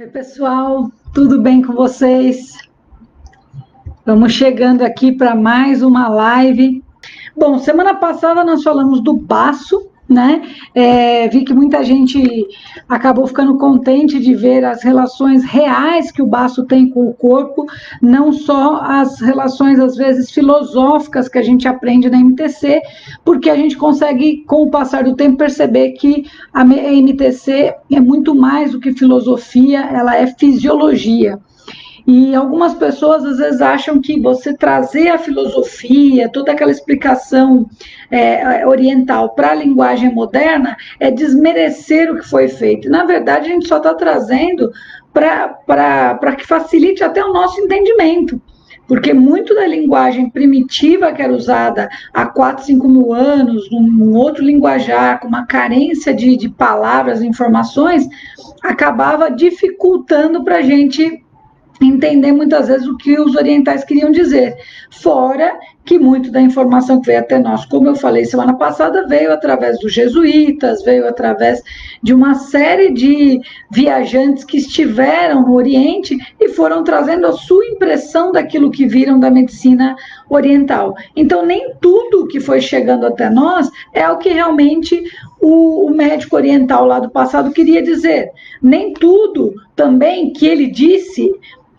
Oi, pessoal, tudo bem com vocês? Vamos chegando aqui para mais uma live. Bom, semana passada nós falamos do baço, né? Vi que muita gente acabou ficando contente de ver as relações reais que o baço tem com o corpo, não só as relações, às vezes, filosóficas que a gente aprende na MTC, porque a gente consegue, com o passar do tempo, perceber que a MTC é muito mais do que filosofia, ela é fisiologia. E algumas pessoas às vezes acham que você trazer a filosofia, toda aquela explicação oriental para a linguagem moderna é desmerecer o que foi feito. Na verdade, a gente só está trazendo para que facilite até o nosso entendimento. Porque muito da linguagem primitiva que era usada há 4, 5 mil anos, num outro linguajar, com uma carência de palavras, informações, acabava dificultando para a gente entender muitas vezes o que os orientais queriam dizer, fora que muito da informação que veio até nós, como eu falei semana passada, veio através dos jesuítas, veio através de uma série de viajantes que estiveram no Oriente e foram trazendo a sua impressão daquilo que viram da medicina oriental. Então, nem tudo que foi chegando até nós é o que realmente o médico oriental lá do passado queria dizer. Nem tudo também que ele disse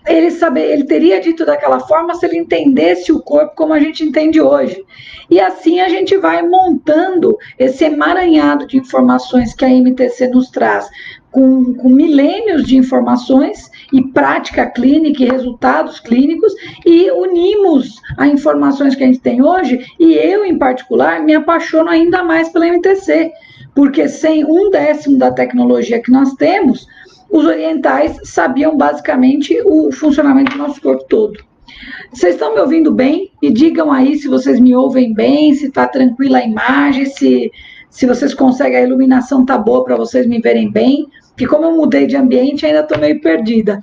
ele teria dito daquela forma se ele entendesse o corpo como a gente entende hoje. E assim a gente vai montando esse emaranhado de informações que a MTC nos traz, com milênios de informações e prática clínica e resultados clínicos, e unimos as informações que a gente tem hoje, e eu, em particular, me apaixono ainda mais pela MTC, porque sem 1/10 da tecnologia que nós temos, os orientais sabiam basicamente o funcionamento do nosso corpo todo. Vocês estão me ouvindo bem? Me digam aí se vocês me ouvem bem, se está tranquila a imagem, se vocês conseguem, a iluminação está boa para vocês me verem bem, porque como eu mudei de ambiente, ainda estou meio perdida.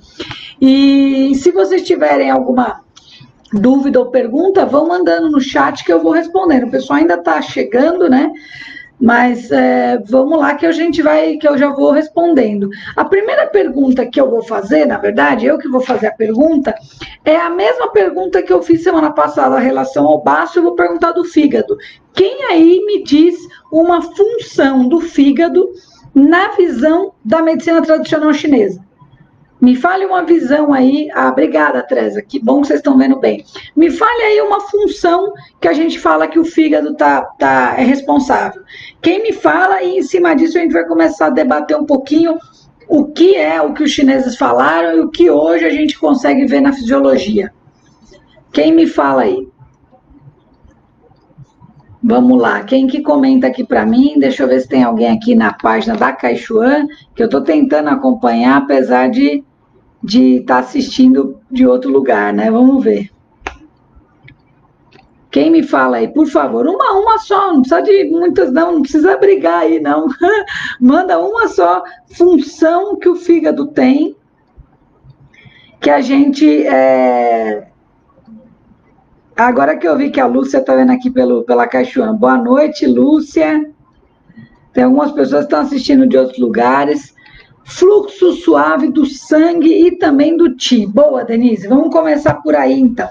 E se vocês tiverem alguma dúvida ou pergunta, vão mandando no chat que eu vou respondendo. O pessoal ainda está chegando, né? Mas vamos lá que eu já vou respondendo. A primeira pergunta que eu vou fazer, na verdade, eu que vou fazer a pergunta, é a mesma pergunta que eu fiz semana passada em relação ao baço, eu vou perguntar do fígado. Quem aí me diz uma função do fígado na visão da medicina tradicional chinesa? Me fale uma visão aí. Obrigada, Teresa, que bom que vocês estão vendo bem. Me fale aí uma função que a gente fala que o fígado é responsável. Quem me fala, e em cima disso a gente vai começar a debater um pouquinho o que é o que os chineses falaram e o que hoje a gente consegue ver na fisiologia. Quem me fala aí? Vamos lá, quem que comenta aqui para mim? Deixa eu ver se tem alguém aqui na página da Caixuan, que eu estou tentando acompanhar, apesar de estar assistindo de outro lugar, né? Vamos ver. Quem me fala aí, por favor, uma só, não precisa de muitas não, não precisa brigar aí, não. Manda uma só função que o fígado tem, que a gente... Agora que eu vi que a Lúcia está vendo aqui pela Caixuan. Boa noite, Lúcia. Tem algumas pessoas que estão assistindo de outros lugares. Fluxo suave do sangue e também do Qi. Boa, Denise. Vamos começar por aí, então.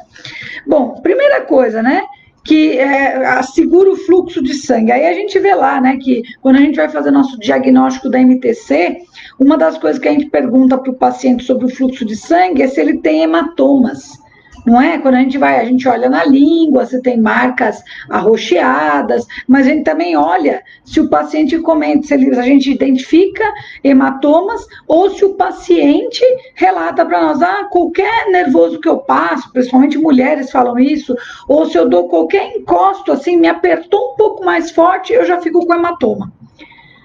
Bom, primeira coisa, né? Que assegura o fluxo de sangue. Aí a gente vê lá, né? Que quando a gente vai fazer nosso diagnóstico da MTC, uma das coisas que a gente pergunta para o paciente sobre o fluxo de sangue é se ele tem hematomas. Não é? Quando a gente olha na língua, se tem marcas arroxeadas, mas a gente também olha se o paciente comenta, se a gente identifica hematomas, ou se o paciente relata para nós, qualquer nervoso que eu passo, principalmente mulheres falam isso, ou se eu dou qualquer encosto, assim, me apertou um pouco mais forte, eu já fico com hematoma.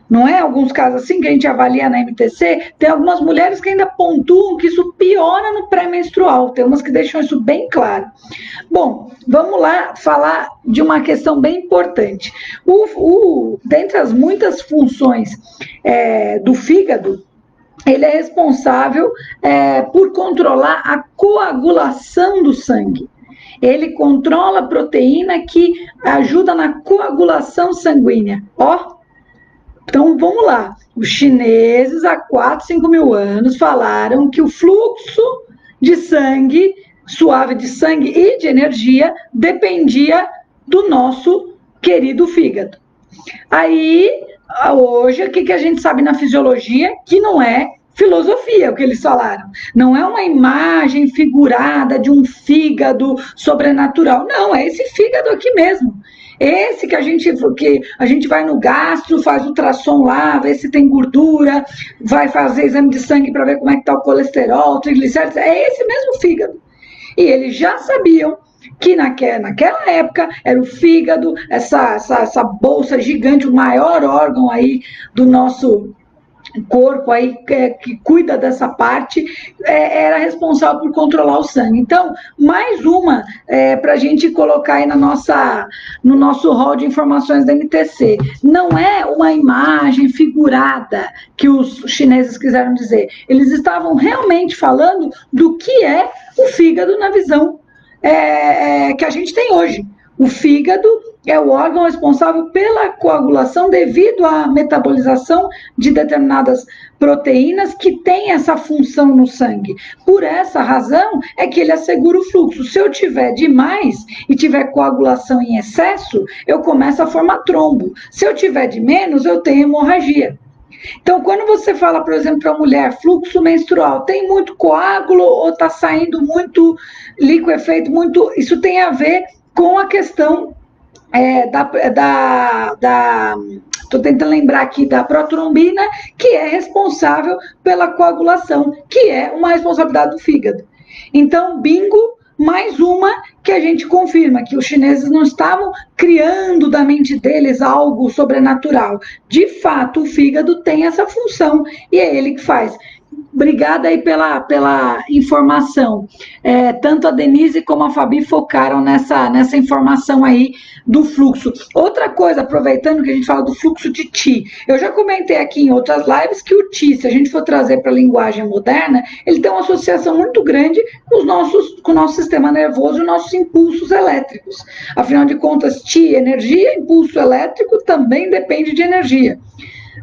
Não é? Alguns casos assim que a gente avalia na MTC, tem algumas mulheres que ainda pontuam que isso piora no pré-menstrual, tem umas que deixam isso bem claro. Bom, vamos lá falar de uma questão bem importante. Dentre as muitas funções do fígado, ele é responsável por controlar a coagulação do sangue. Ele controla a proteína que ajuda na coagulação sanguínea. Então, vamos lá. Os chineses, há 4, 5 mil anos, falaram que o fluxo de sangue, suave de sangue e de energia, dependia do nosso querido fígado. Aí, hoje, o que a gente sabe na fisiologia? Que não é filosofia, o que eles falaram. Não é uma imagem figurada de um fígado sobrenatural. Não, é esse fígado aqui mesmo. Esse que a gente vai no gastro, faz ultrassom lá, vê se tem gordura, vai fazer exame de sangue para ver como é que está o colesterol, triglicéridos, é esse mesmo fígado. E eles já sabiam que naquela época era o fígado, essa bolsa gigante, o maior órgão aí do nosso corpo aí que cuida dessa parte, era responsável por controlar o sangue. Então, mais uma para a gente colocar aí no nosso rol de informações da NTC. Não é uma imagem figurada que os chineses quiseram dizer. Eles estavam realmente falando do que é o fígado na visão que a gente tem hoje. O fígado é o órgão responsável pela coagulação devido à metabolização de determinadas proteínas que têm essa função no sangue. Por essa razão é que ele assegura o fluxo. Se eu tiver demais e tiver coagulação em excesso, eu começo a formar trombo. Se eu tiver de menos, eu tenho hemorragia. Então, quando você fala, por exemplo, para a mulher, fluxo menstrual, tem muito coágulo ou está saindo muito liquefeito, isso tem a ver com a questão estou tentando lembrar aqui da protrombina, que é responsável pela coagulação, que é uma responsabilidade do fígado. Então, bingo, mais uma que a gente confirma que os chineses não estavam criando da mente deles algo sobrenatural. De fato, o fígado tem essa função e é ele que faz. Obrigada aí pela informação. Tanto a Denise como a Fabi focaram nessa informação aí do fluxo. Outra coisa, aproveitando que a gente fala do fluxo de Qi, eu já comentei aqui em outras lives que o Qi, se a gente for trazer para a linguagem moderna, ele tem uma associação muito grande com o nosso sistema nervoso e nossos impulsos elétricos. Afinal de contas, Qi, energia, impulso elétrico também depende de energia.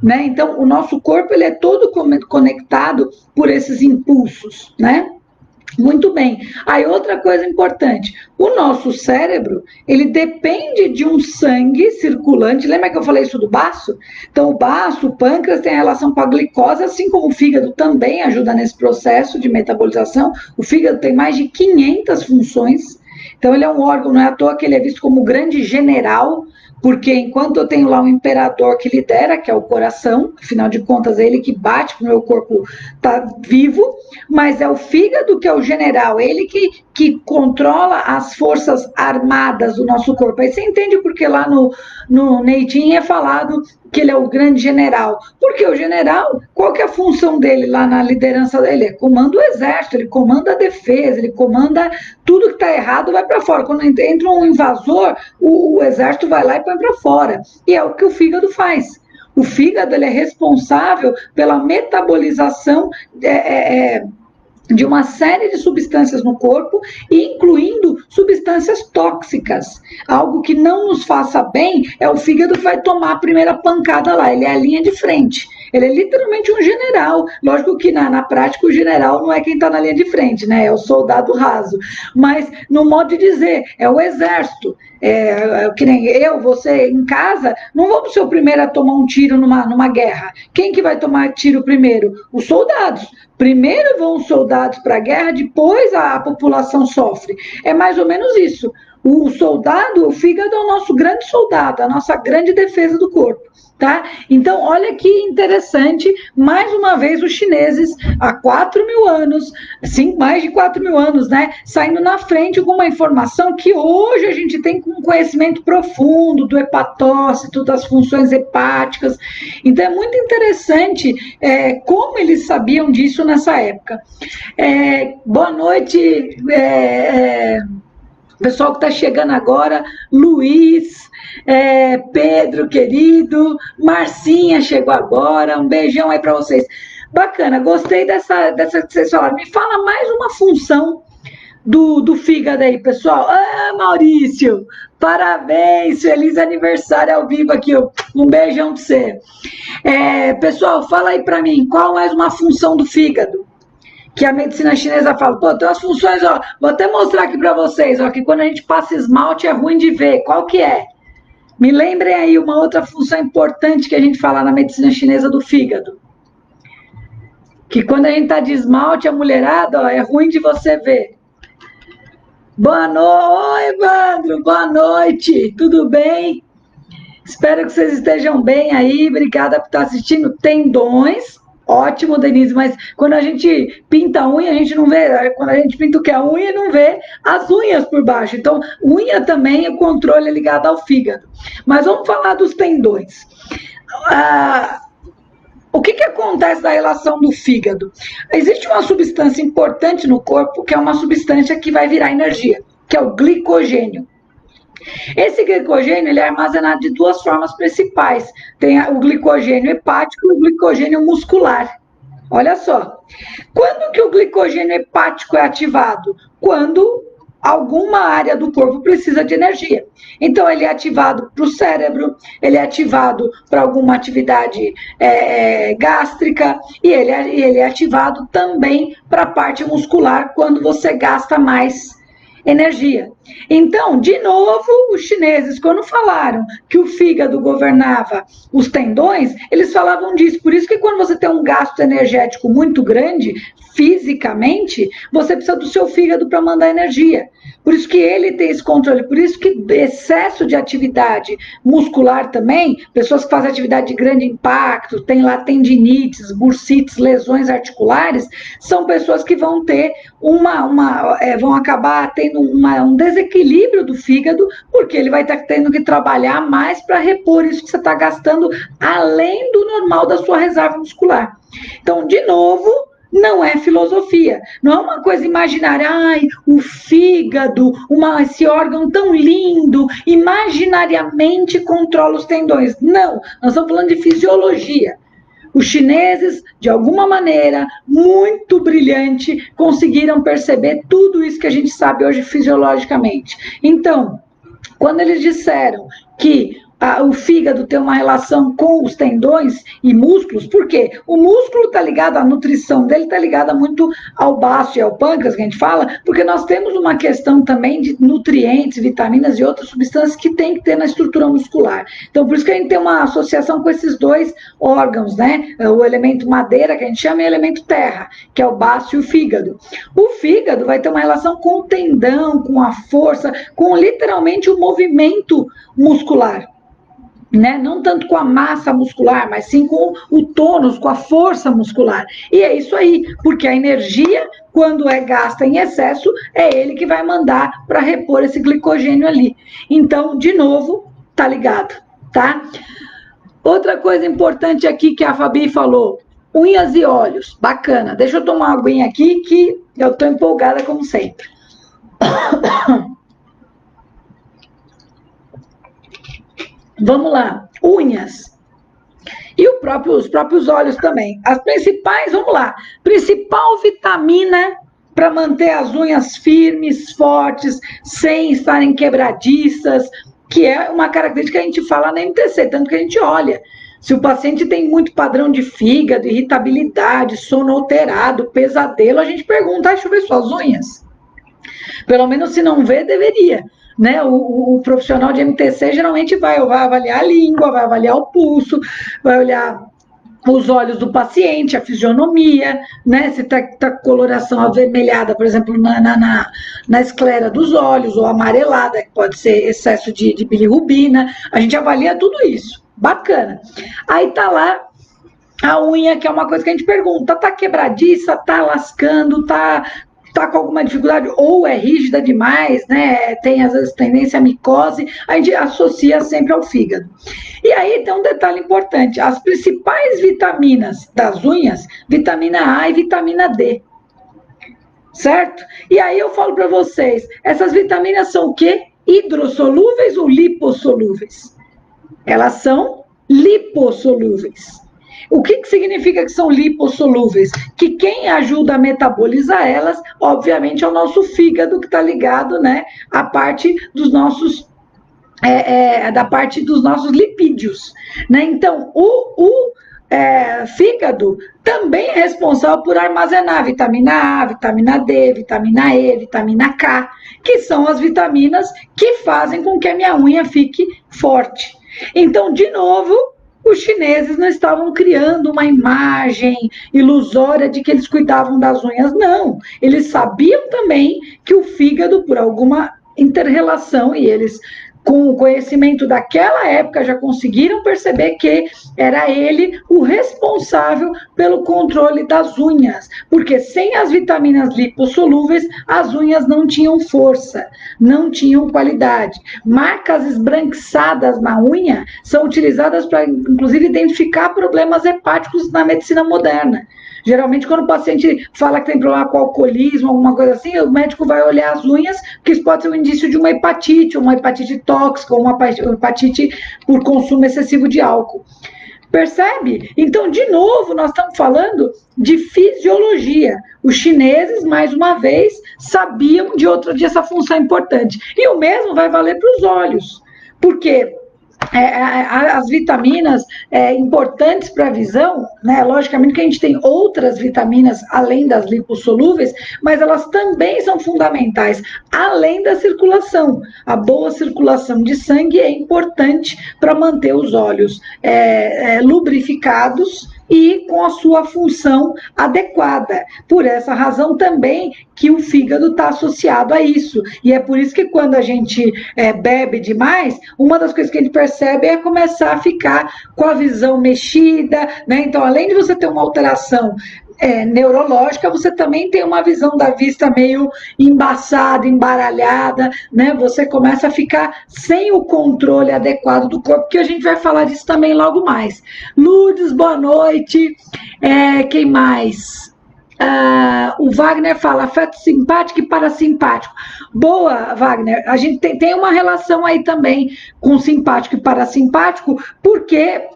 Né? Então, o nosso corpo ele é todo conectado por esses impulsos, né? Muito bem. Aí, outra coisa importante, o nosso cérebro, ele depende de um sangue circulante. Lembra que eu falei isso do baço? Então, o baço, o pâncreas tem relação com a glicose, assim como o fígado também ajuda nesse processo de metabolização. O fígado tem mais de 500 funções. Então, ele é um órgão, não é à toa que ele é visto como o grande general, porque enquanto eu tenho lá um imperador que lidera, que é o coração, afinal de contas é ele que bate para o meu corpo estar vivo, mas é o fígado que é o general, ele que controla as forças armadas do nosso corpo. Aí você entende porque lá no Neitin é falado que ele é o grande general. Porque o general, qual que é a função dele lá na liderança dele? Ele comanda o exército, ele comanda a defesa, ele comanda tudo que está errado, vai para fora. Quando entra um invasor, o exército vai lá e põe para fora. E é o que o fígado faz. O fígado ele é responsável pela metabolização de uma série de substâncias no corpo, incluindo substâncias tóxicas. Algo que não nos faça bem é o fígado que vai tomar a primeira pancada lá, ele é a linha de frente. Ele é literalmente um general. Lógico que na prática o general não é quem está na linha de frente, né? É o soldado raso. Mas, no modo de dizer, é o exército. Que nem você em casa, não vamos ser o primeiro a tomar um tiro numa guerra. Quem que vai tomar tiro primeiro? Os soldados. Primeiro vão os soldados para a guerra, depois a população sofre. É mais ou menos isso. O soldado, o fígado é o nosso grande soldado, a nossa grande defesa do corpo. Tá? Então, olha que interessante, mais uma vez os chineses, há 4 mil anos, sim, mais de 4 mil anos, né, saindo na frente com uma informação que hoje a gente tem com conhecimento profundo do hepatócito, das funções hepáticas. Então, é muito interessante como eles sabiam disso nessa época. Boa noite, pessoal que está chegando agora, Luiz, Pedro, querido, Marcinha chegou agora, um beijão aí para vocês. Bacana, gostei dessa que vocês falaram. Me fala mais uma função do fígado aí, pessoal? Ah, Maurício, parabéns, feliz aniversário ao vivo aqui, um beijão pra você. Pessoal, fala aí pra mim, qual é uma função do fígado? Que a medicina chinesa fala, pô, tem umas funções, ó, vou até mostrar aqui pra vocês, ó, que quando a gente passa esmalte é ruim de ver, qual que é? Me lembrem aí uma outra função importante que a gente fala na medicina chinesa do fígado. Que quando a gente tá de esmalte, a mulherada, ó, é ruim de você ver. Boa noite, oi, Evandro, boa noite, tudo bem? Espero que vocês estejam bem aí, obrigada por estar assistindo. Tendões, ótimo, Denise, mas quando a gente pinta a unha, a gente não vê, quando a gente pinta o que é a unha, não vê as unhas por baixo. Então, unha também, o controle é ligado ao fígado. Mas vamos falar dos tendões. O que acontece na relação do fígado? Existe uma substância importante no corpo, que é uma substância que vai virar energia, que é o glicogênio. Esse glicogênio ele é armazenado de duas formas principais. Tem o glicogênio hepático e o glicogênio muscular. Olha só. Quando que o glicogênio hepático é ativado? Quando alguma área do corpo precisa de energia. Então, ele é ativado para o cérebro, ele é ativado para alguma atividade gástrica, e ele é ativado também para a parte muscular, quando você gasta mais energia. Então, de novo, os chineses, quando falaram que o fígado governava os tendões, eles falavam disso. Por isso que quando você tem um gasto energético muito grande, fisicamente, você precisa do seu fígado para mandar energia. Por isso que ele tem esse controle, por isso que excesso de atividade muscular também, pessoas que fazem atividade de grande impacto, tem lá tendinites, bursites, lesões articulares, são pessoas que vão ter vão acabar tendo um desequilíbrio do fígado, porque ele vai estar tendo que trabalhar mais para repor isso que você está gastando, além do normal da sua reserva muscular. Então, de novo, não é filosofia, não é uma coisa imaginária, ai, o fígado, esse órgão tão lindo, imaginariamente controla os tendões. Não, nós estamos falando de fisiologia. Os chineses, de alguma maneira, muito brilhante, conseguiram perceber tudo isso que a gente sabe hoje fisiologicamente. Então, quando eles disseram que o fígado tem uma relação com os tendões e músculos, por quê? O músculo está ligado, a nutrição dele está ligada muito ao baço e ao pâncreas, que a gente fala, porque nós temos uma questão também de nutrientes, vitaminas e outras substâncias que tem que ter na estrutura muscular. Então, por isso que a gente tem uma associação com esses dois órgãos, né? O elemento madeira, que a gente chama, e o elemento terra, que é o baço e o fígado. O fígado vai ter uma relação com o tendão, com a força, com literalmente o movimento muscular. Né? Não tanto com a massa muscular, mas sim com o tônus, com a força muscular. E é isso aí, porque a energia, quando é gasta em excesso, é ele que vai mandar para repor esse glicogênio ali. Então, de novo, tá ligado, tá? Outra coisa importante aqui que a Fabi falou, unhas e olhos, bacana. Deixa eu tomar uma aguinha aqui que eu tô empolgada como sempre. Vamos lá, unhas. E os próprios olhos também. As principais, vamos lá. Principal vitamina para manter as unhas firmes, fortes, sem estarem quebradiças, que é uma característica que a gente fala na MTC, tanto que a gente olha. Se o paciente tem muito padrão de fígado, irritabilidade, sono alterado, pesadelo, a gente pergunta, deixa eu ver suas unhas. Pelo menos se não vê, deveria. Né? O profissional de MTC geralmente vai avaliar a língua, vai avaliar o pulso, vai olhar os olhos do paciente, a fisionomia, né? Se está coloração avermelhada, por exemplo, na esclera dos olhos, ou amarelada, que pode ser excesso de bilirrubina, a gente avalia tudo isso. Bacana. Aí tá lá a unha, que é uma coisa que a gente pergunta, tá quebradiça, tá lascando, tá com alguma dificuldade, ou é rígida demais, né? Tem às vezes tendência à micose, a gente associa sempre ao fígado. E aí tem um detalhe importante, as principais vitaminas das unhas, vitamina A e vitamina D, certo? E aí eu falo para vocês, essas vitaminas são o quê? Hidrossolúveis ou lipossolúveis? Elas são lipossolúveis. O que significa que são lipossolúveis? Que quem ajuda a metabolizar elas, obviamente, é o nosso fígado, que está ligado, né, à parte dos nossos da parte dos nossos lipídios, né? Então, o fígado também é responsável por armazenar vitamina A, vitamina D, vitamina E, vitamina K, que são as vitaminas que fazem com que a minha unha fique forte. Então, de novo, os chineses não estavam criando uma imagem ilusória de que eles cuidavam das unhas, não. Eles sabiam também que o fígado, por alguma inter-relação, e eles, com o conhecimento daquela época, já conseguiram perceber que era ele o responsável pelo controle das unhas, porque sem as vitaminas lipossolúveis, as unhas não tinham força, não tinham qualidade. Marcas esbranquiçadas na unha são utilizadas para, inclusive, identificar problemas hepáticos na medicina moderna. Geralmente, quando o paciente fala que tem problema com alcoolismo, alguma coisa assim, o médico vai olhar as unhas, porque isso pode ser um indício de uma hepatite tóxica, ou uma hepatite por consumo excessivo de álcool. Percebe? Então, de novo, nós estamos falando de fisiologia. Os chineses, mais uma vez, sabiam de essa função importante. E o mesmo vai valer para os olhos. Porque as vitaminas importantes para a visão, né? Logicamente que a gente tem outras vitaminas além das lipossolúveis, mas elas também são fundamentais, além da circulação. A boa circulação de sangue é importante para manter os olhos lubrificados e com a sua função adequada. Por essa razão também que o fígado está associado a isso. E é por isso que quando a gente bebe demais, uma das coisas que a gente percebe é começar a ficar com a visão mexida, né? Então, além de você ter uma alteração neurológica, você também tem uma visão da vista meio embaçada, embaralhada, né? Você começa a ficar sem o controle adequado do corpo, que a gente vai falar disso também logo mais. Lourdes, boa noite. Quem mais? O Wagner fala afeto simpático e parasimpático. Boa, Wagner. A gente tem uma relação aí também com simpático e parasimpático, porque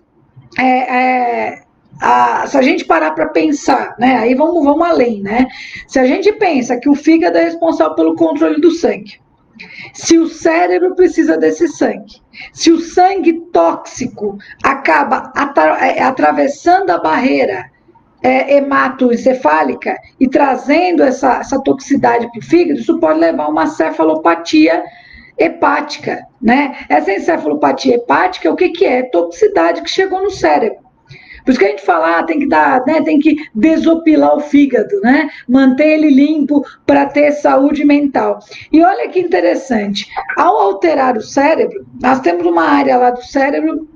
se a gente parar para pensar, né, aí vamos além, né? Se a gente pensa que o fígado é responsável pelo controle do sangue, se o cérebro precisa desse sangue, se o sangue tóxico acaba atravessando a barreira hematoencefálica e trazendo essa toxicidade para o fígado, isso pode levar a uma cefalopatia hepática, né? Essa encefalopatia hepática, o que é? Toxicidade que chegou no cérebro. Por isso que a gente fala, tem que dar, né, tem que desopilar o fígado, né? Manter ele limpo para ter saúde mental. E olha que interessante, ao alterar o cérebro, nós temos uma área lá do cérebro,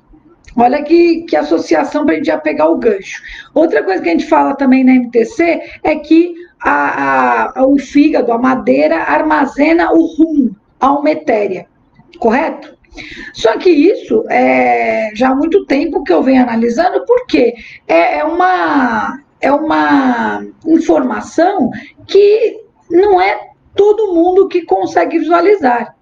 olha que associação para a gente já pegar o gancho. Outra coisa que a gente fala também na MTC é que o fígado, a madeira, armazena o rum, a alma etérea, correto? Só que isso já há muito tempo que eu venho analisando, porque é uma informação que não é todo mundo que consegue visualizar.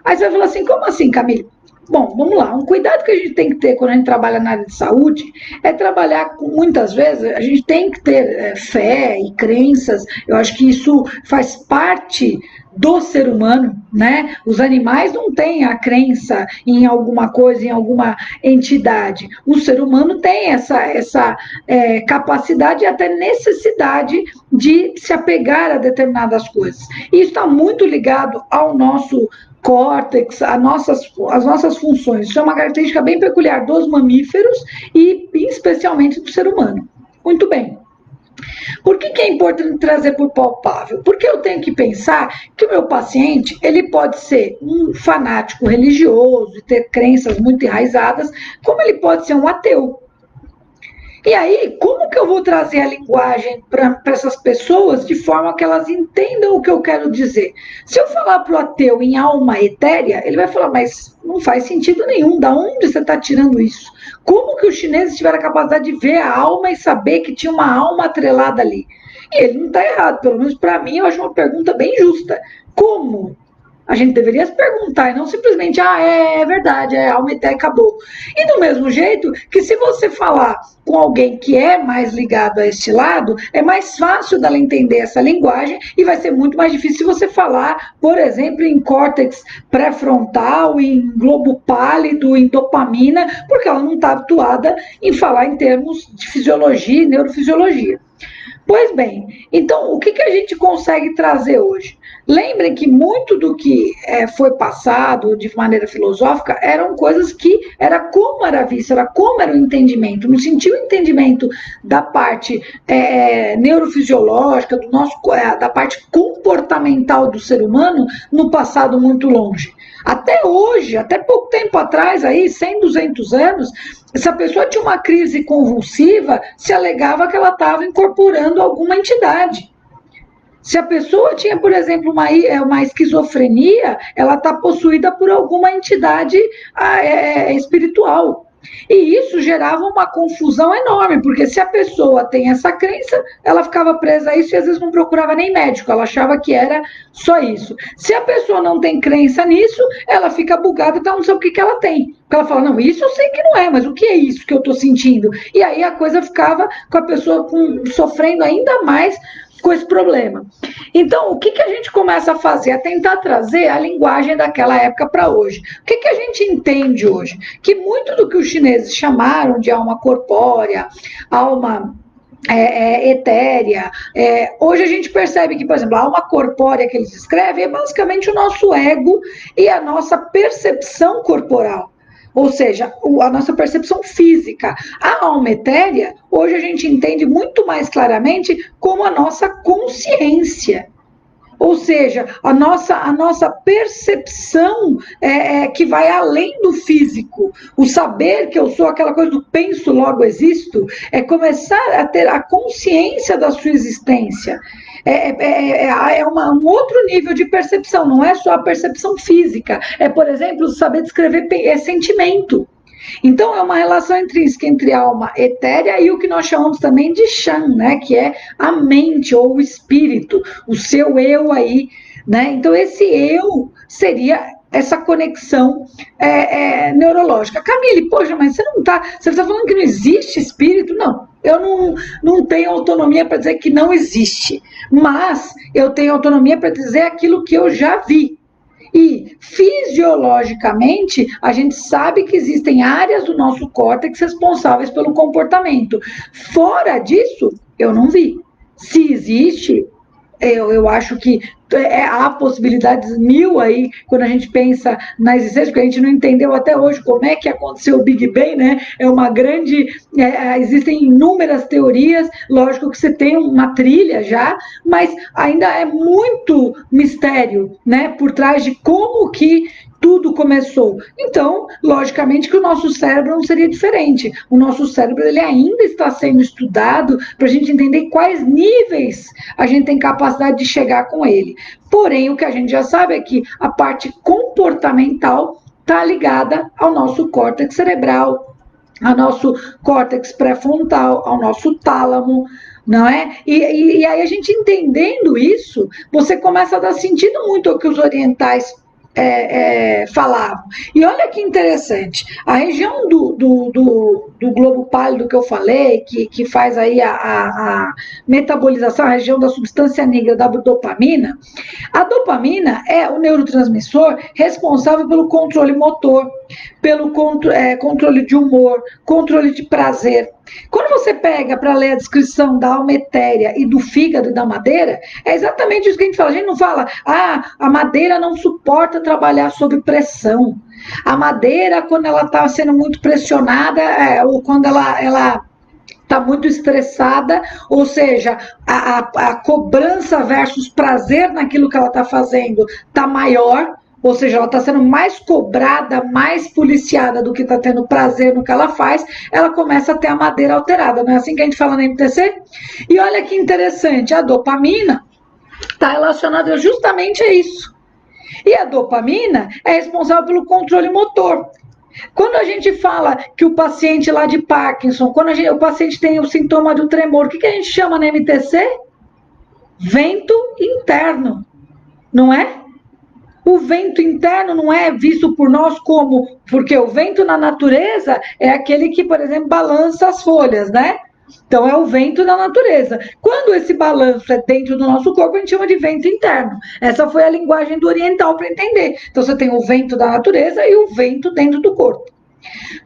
Aí você vai falar assim, como assim, Camille? Bom, vamos lá, um cuidado que a gente tem que ter quando a gente trabalha na área de saúde é trabalhar com, muitas vezes, a gente tem que ter fé e crenças, eu acho que isso faz parte do ser humano, né? Os animais não têm a crença em alguma coisa, em alguma entidade. O ser humano tem essa capacidade e até necessidade de se apegar a determinadas coisas. E isso está muito ligado ao nosso córtex, as nossas funções. Isso é uma característica bem peculiar dos mamíferos e especialmente do ser humano. Muito bem. Por que é importante trazer por palpável? Porque eu tenho que pensar que o meu paciente, ele pode ser um fanático religioso e ter crenças muito enraizadas, como ele pode ser um ateu. E aí, como que eu vou trazer a linguagem para essas pessoas de forma que elas entendam o que eu quero dizer? Se eu falar para o ateu em alma etérea, ele vai falar, mas não faz sentido nenhum, da onde você está tirando isso? Como que os chineses tiveram a capacidade de ver a alma e saber que tinha uma alma atrelada ali? E ele não está errado, pelo menos para mim eu acho uma pergunta bem justa. Como? A gente deveria se perguntar e não simplesmente, é verdade, alma etérea, acabou. E do mesmo jeito que se você falar com alguém que é mais ligado a este lado, é mais fácil dela entender essa linguagem e vai ser muito mais difícil você falar, por exemplo, em córtex pré-frontal, em globo pálido, em dopamina, porque ela não está habituada em falar em termos de fisiologia e neurofisiologia. Pois bem, então o que a gente consegue trazer hoje? Lembrem que muito do que foi passado de maneira filosófica eram coisas que era como era visto, era como era o entendimento, não sentiu o entendimento da parte neurofisiológica, da parte comportamental do ser humano no passado muito longe. Até hoje, até pouco tempo atrás, aí, 100, 200 anos, se a pessoa tinha uma crise convulsiva, se alegava que ela estava incorporando alguma entidade. Se a pessoa tinha, por exemplo, uma esquizofrenia, ela está possuída por alguma entidade espiritual. E isso gerava uma confusão enorme, porque se a pessoa tem essa crença, ela ficava presa a isso e às vezes não procurava nem médico, ela achava que era só isso. Se a pessoa não tem crença nisso, ela fica bugada, então não sabe o que ela tem. Porque ela fala, não, isso eu sei que não é, mas o que é isso que eu estou sentindo? E aí a coisa ficava com a pessoa sofrendo ainda mais com esse problema. Então, o que a gente começa a fazer? A tentar trazer a linguagem daquela época para hoje. O que a gente entende hoje? Que muito do que os chineses chamaram de alma corpórea, alma etérea, hoje a gente percebe que, por exemplo, a alma corpórea que eles descrevem é basicamente o nosso ego e a nossa percepção corporal. Ou seja, a nossa percepção física. A alma etérea, hoje a gente entende muito mais claramente como a nossa consciência. Ou seja, a nossa percepção que vai além do físico. O saber que eu sou, aquela coisa do penso, logo existo, é começar a ter a consciência da sua existência. Um outro nível de percepção, não é só a percepção física. Por exemplo, saber descrever sentimento. Então, é uma relação intrínseca entre a alma etérea e o que nós chamamos também de Shan, né, que é a mente ou o espírito, o seu eu aí, né? Então, esse eu seria essa conexão neurológica. Camille, poxa, mas você está falando que não existe espírito? Não, eu não tenho autonomia para dizer que não existe, mas eu tenho autonomia para dizer aquilo que eu já vi. E, fisiologicamente, a gente sabe que existem áreas do nosso córtex responsáveis pelo comportamento. Fora disso, eu não vi. Se existe, eu acho que há possibilidades mil aí, quando a gente pensa na existência, porque a gente não entendeu até hoje como é que aconteceu o Big Bang, né? Existem inúmeras teorias, lógico que você tem uma trilha já, mas ainda é muito mistério, né? Por trás de como que tudo começou. Então, logicamente que o nosso cérebro não seria diferente. O nosso cérebro ele ainda está sendo estudado para a gente entender quais níveis a gente tem capacidade de chegar com ele. Porém, o que a gente já sabe é que a parte comportamental está ligada ao nosso córtex cerebral, ao nosso córtex pré-frontal, ao nosso tálamo, não é? E aí a gente entendendo isso, você começa a dar sentido muito ao que os orientais falavam. E olha que interessante, a região do globo pálido que eu falei, que faz aí a metabolização, a região da substância negra da dopamina, a dopamina é o neurotransmissor responsável pelo controle motor, pelo controle de humor, controle de prazer. Quando você pega para ler a descrição da alma etérea e do fígado e da madeira, é exatamente isso que a gente fala. A gente não fala, a madeira não suporta trabalhar sob pressão. A madeira, quando ela está sendo muito pressionada, ou quando ela está muito estressada, ou seja, a cobrança versus prazer naquilo que ela está fazendo está maior. Ou seja, ela está sendo mais cobrada, mais policiada do que está tendo prazer no que ela faz, ela começa a ter a madeira alterada. Não é assim que a gente fala na MTC? E olha que interessante, a dopamina está relacionada justamente a isso. E a dopamina é responsável pelo controle motor. Quando a gente fala que o paciente lá de Parkinson, quando o paciente tem o sintoma do tremor, o que a gente chama na MTC? Vento interno, não é? O vento interno não é visto por nós como... Porque o vento na natureza é aquele que, por exemplo, balança as folhas, né? Então, é o vento da natureza. Quando esse balanço é dentro do nosso corpo, a gente chama de vento interno. Essa foi a linguagem do oriental para entender. Então, você tem o vento da natureza e o vento dentro do corpo.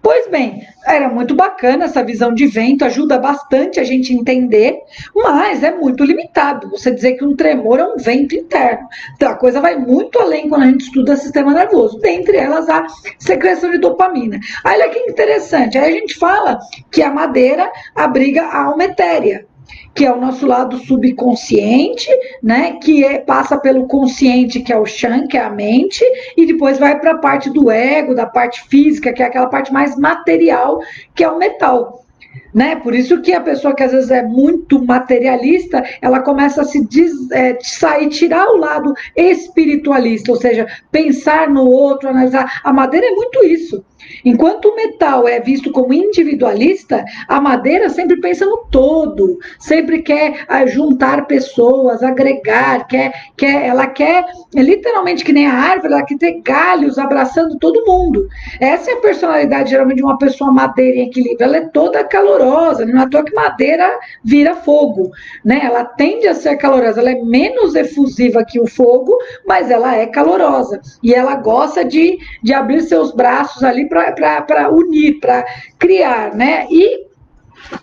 Pois bem, era muito bacana essa visão de vento, ajuda bastante a gente entender, mas é muito limitado. Você dizer que um tremor é um vento interno. Então, a coisa vai muito além quando a gente estuda sistema nervoso, dentre elas a secreção de dopamina. Olha que interessante, aí a gente fala que a madeira abriga a alma etérea, que é o nosso lado subconsciente, né, passa pelo consciente, que é o Shan, que é a mente, e depois vai para a parte do ego, da parte física, que é aquela parte mais material, que é o metal. Né? Por isso que a pessoa que às vezes é muito materialista, ela começa a sair, tirar o lado espiritualista, ou seja, pensar no outro, analisar. A madeira é muito isso. Enquanto o metal é visto como individualista, a madeira sempre pensa no todo, sempre quer juntar pessoas, agregar, ela quer, literalmente que nem a árvore, ela quer ter galhos abraçando todo mundo. Essa é a personalidade, geralmente, de uma pessoa madeira em equilíbrio. Ela é toda calorosa, não é à toa que madeira vira fogo, né? Ela tende a ser calorosa, ela é menos efusiva que o fogo, mas ela é calorosa. E ela gosta de abrir seus braços ali para unir, para criar, né? E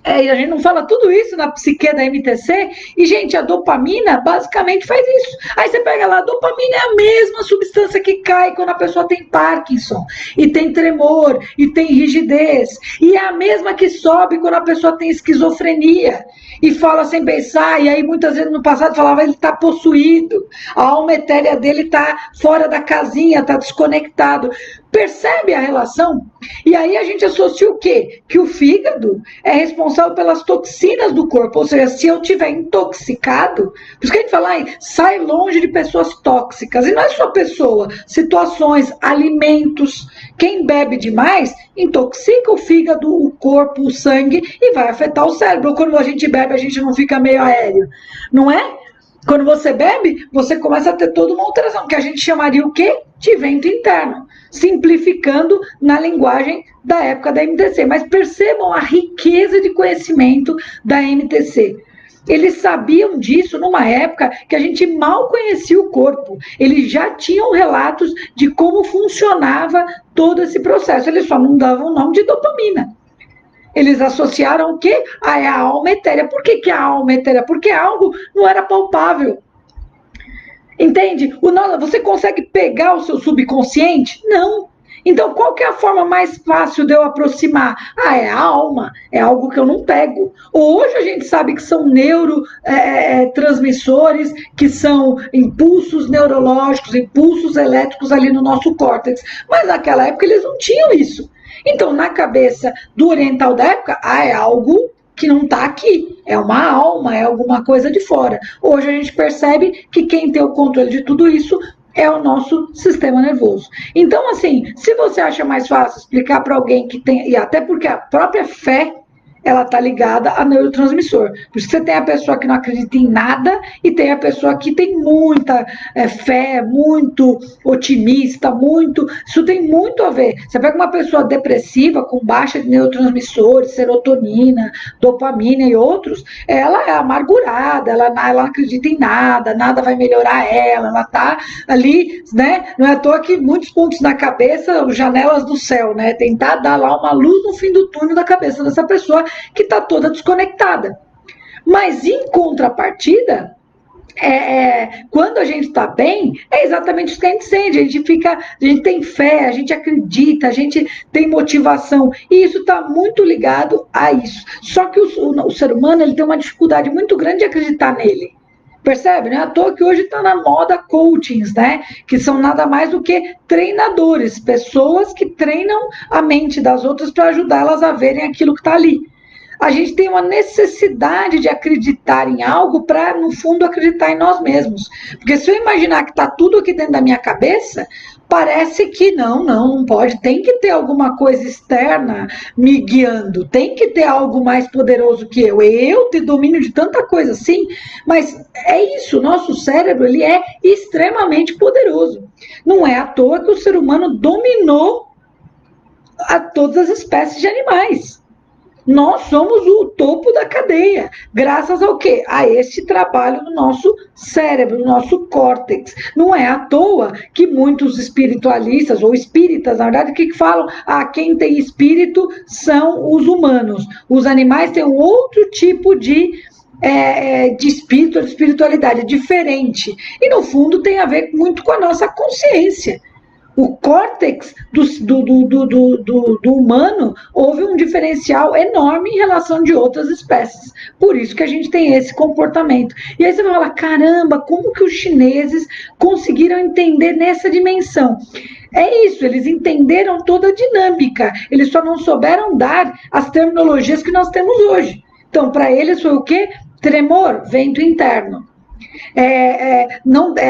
a gente não fala tudo isso na psique da MTC, e, gente, a dopamina basicamente faz isso. Aí você pega lá, a dopamina é a mesma substância que cai quando a pessoa tem Parkinson, e tem tremor, e tem rigidez, e é a mesma que sobe quando a pessoa tem esquizofrenia, e fala sem pensar, e aí muitas vezes no passado falava, ele está possuído, a alma etérea dele está fora da casinha, está desconectado. Percebe a relação? E aí a gente associa o quê? Que o fígado é responsável pelas toxinas do corpo, ou seja, se eu estiver intoxicado, por isso que a gente fala, sai longe de pessoas tóxicas, e não é só pessoa, situações, alimentos. Quem bebe demais, intoxica o fígado, o corpo, o sangue, e vai afetar o cérebro. Quando a gente bebe, a gente não fica meio aéreo, não é? Quando você bebe, você começa a ter toda uma alteração, que a gente chamaria o quê? De vento interno, simplificando na linguagem da época da MTC. Mas percebam a riqueza de conhecimento da MTC. Eles sabiam disso numa época que a gente mal conhecia o corpo. Eles já tinham relatos de como funcionava todo esse processo. Eles só não davam o nome de dopamina. Eles associaram o quê? A alma etérea. Por que a alma etérea? Porque algo não era palpável. Entende? Você consegue pegar o seu subconsciente? Não. Então, qual que é a forma mais fácil de eu aproximar? É a alma, é algo que eu não pego. Hoje a gente sabe que são neurotransmissores, que são impulsos neurológicos, impulsos elétricos ali no nosso córtex. Mas naquela época eles não tinham isso. Então, na cabeça do oriental da época, é algo que não está aqui, é uma alma, é alguma coisa de fora. Hoje a gente percebe que quem tem o controle de tudo isso é o nosso sistema nervoso. Então, assim, se você acha mais fácil explicar para alguém que tem, e até porque a própria fé, ela está ligada a neurotransmissor. Por isso que você tem a pessoa que não acredita em nada e tem a pessoa que tem muita fé, muito otimista, isso tem muito a ver. Você pega uma pessoa depressiva, com baixa de neurotransmissores, serotonina, dopamina e outros, ela é amargurada, ela não acredita em nada, nada vai melhorar ela está ali, né? Não é à toa que muitos pontos na cabeça, janelas do céu, né? Tentar dar lá uma luz no fim do túnel da cabeça dessa pessoa que está toda desconectada. Mas, em contrapartida, quando a gente está bem, é exatamente isso que a gente sente. A gente tem fé, a gente acredita, a gente tem motivação. E isso está muito ligado a isso. Só que o ser humano ele tem uma dificuldade muito grande de acreditar nele. Percebe? Não é à toa que hoje está na moda coachings, né? Que são nada mais do que treinadores, pessoas que treinam a mente das outras para ajudá-las a verem aquilo que está ali. A gente tem uma necessidade de acreditar em algo para, no fundo, acreditar em nós mesmos. Porque se eu imaginar que está tudo aqui dentro da minha cabeça, parece que não pode, tem que ter alguma coisa externa me guiando, tem que ter algo mais poderoso que eu ter domínio de tanta coisa assim, mas é isso, nosso cérebro, ele é extremamente poderoso. Não é à toa que o ser humano dominou a todas as espécies de animais. Nós somos o topo da cadeia, graças ao quê? A este trabalho no nosso cérebro, no nosso córtex. Não é à toa que muitos espiritualistas, ou espíritas, na verdade, que falam, quem tem espírito são os humanos. Os animais têm um outro tipo de espírito, de espiritualidade, diferente. E, no fundo, tem a ver muito com a nossa consciência. O córtex do humano houve um diferencial enorme em relação de outras espécies. Por isso que a gente tem esse comportamento. E aí você vai falar, caramba, como que os chineses conseguiram entender nessa dimensão? É isso, eles entenderam toda a dinâmica, eles só não souberam dar as terminologias que nós temos hoje. Então, para eles foi o quê? Tremor, vento interno.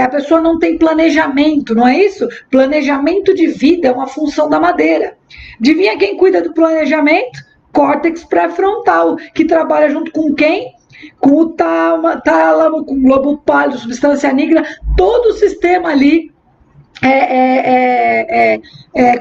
A pessoa não tem planejamento, não é isso? Planejamento de vida é uma função da madeira. Adivinha quem cuida do planejamento? Córtex pré-frontal, que trabalha junto com quem? Com o tálamo, com o globo pálido, substância nígrida, todo o sistema ali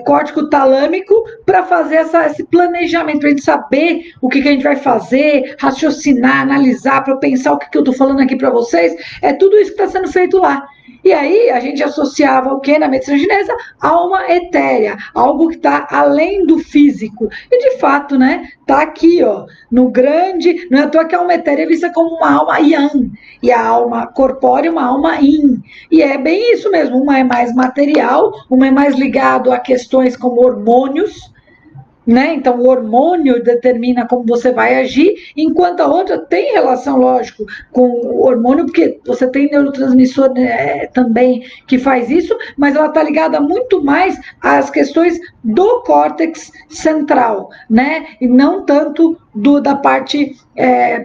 córtico talâmico para fazer esse planejamento, para a gente saber o que a gente vai fazer, raciocinar, analisar, para pensar o que eu estou falando aqui para vocês. É tudo isso que está sendo feito lá. E aí a gente associava o que na medicina chinesa? Alma etérea, algo que está além do físico. E de fato, né? Está aqui, ó, no grande. Não é à toa que a alma etérea é vista como uma alma yang, e a alma corpórea uma alma yin. E é bem isso mesmo. Uma é mais material, uma é mais ligado a questões como hormônios, né? Então, o hormônio determina como você vai agir, enquanto a outra tem relação, lógico, com o hormônio, porque você tem neurotransmissor também que faz isso, mas ela está ligada muito mais às questões do córtex central, né? E não tanto da parte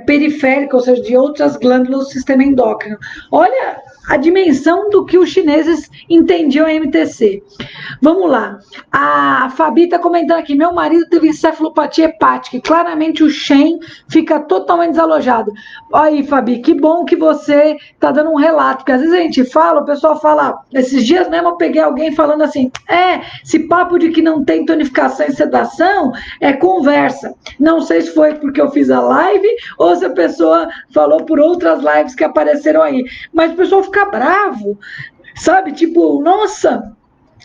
periférica, ou seja, de outras glândulas do sistema endócrino. Olha a dimensão do que os chineses entendiam em MTC. Vamos lá. A Fabi está comentando aqui, meu marido teve encefalopatia hepática e claramente o Shen fica totalmente desalojado. Aí, Fabi, que bom que você está dando um relato, porque às vezes a gente fala, o pessoal fala, esses dias mesmo eu peguei alguém falando assim, esse papo de que não tem tonificação e sedação é conversa. Não sei se foi porque eu fiz a live ou se a pessoa falou por outras lives que apareceram aí, mas o pessoal fica bravo, sabe? Tipo, nossa,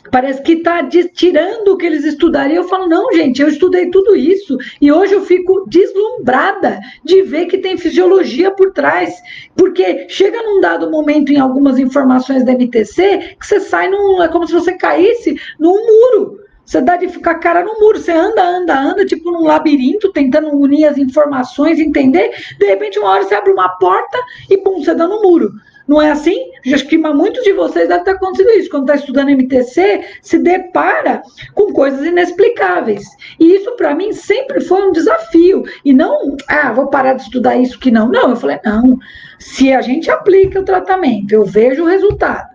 parece que está tirando o que eles estudariam. Eu falo, não, gente, eu estudei tudo isso e hoje eu fico deslumbrada de ver que tem fisiologia por trás, porque chega num dado momento em algumas informações da MTC que você sai é como se você caísse num muro. Você dá de ficar a cara no muro, você anda, tipo num labirinto, tentando unir as informações, entender, de repente uma hora você abre uma porta e pum, você dá no muro. Não é assim? Acho que muitos de vocês devem ter acontecido isso. Quando está estudando MTC, se depara com coisas inexplicáveis. E isso, para mim, sempre foi um desafio. E não, vou parar de estudar isso que não. Não, eu falei, não. Se a gente aplica o tratamento, eu vejo o resultado.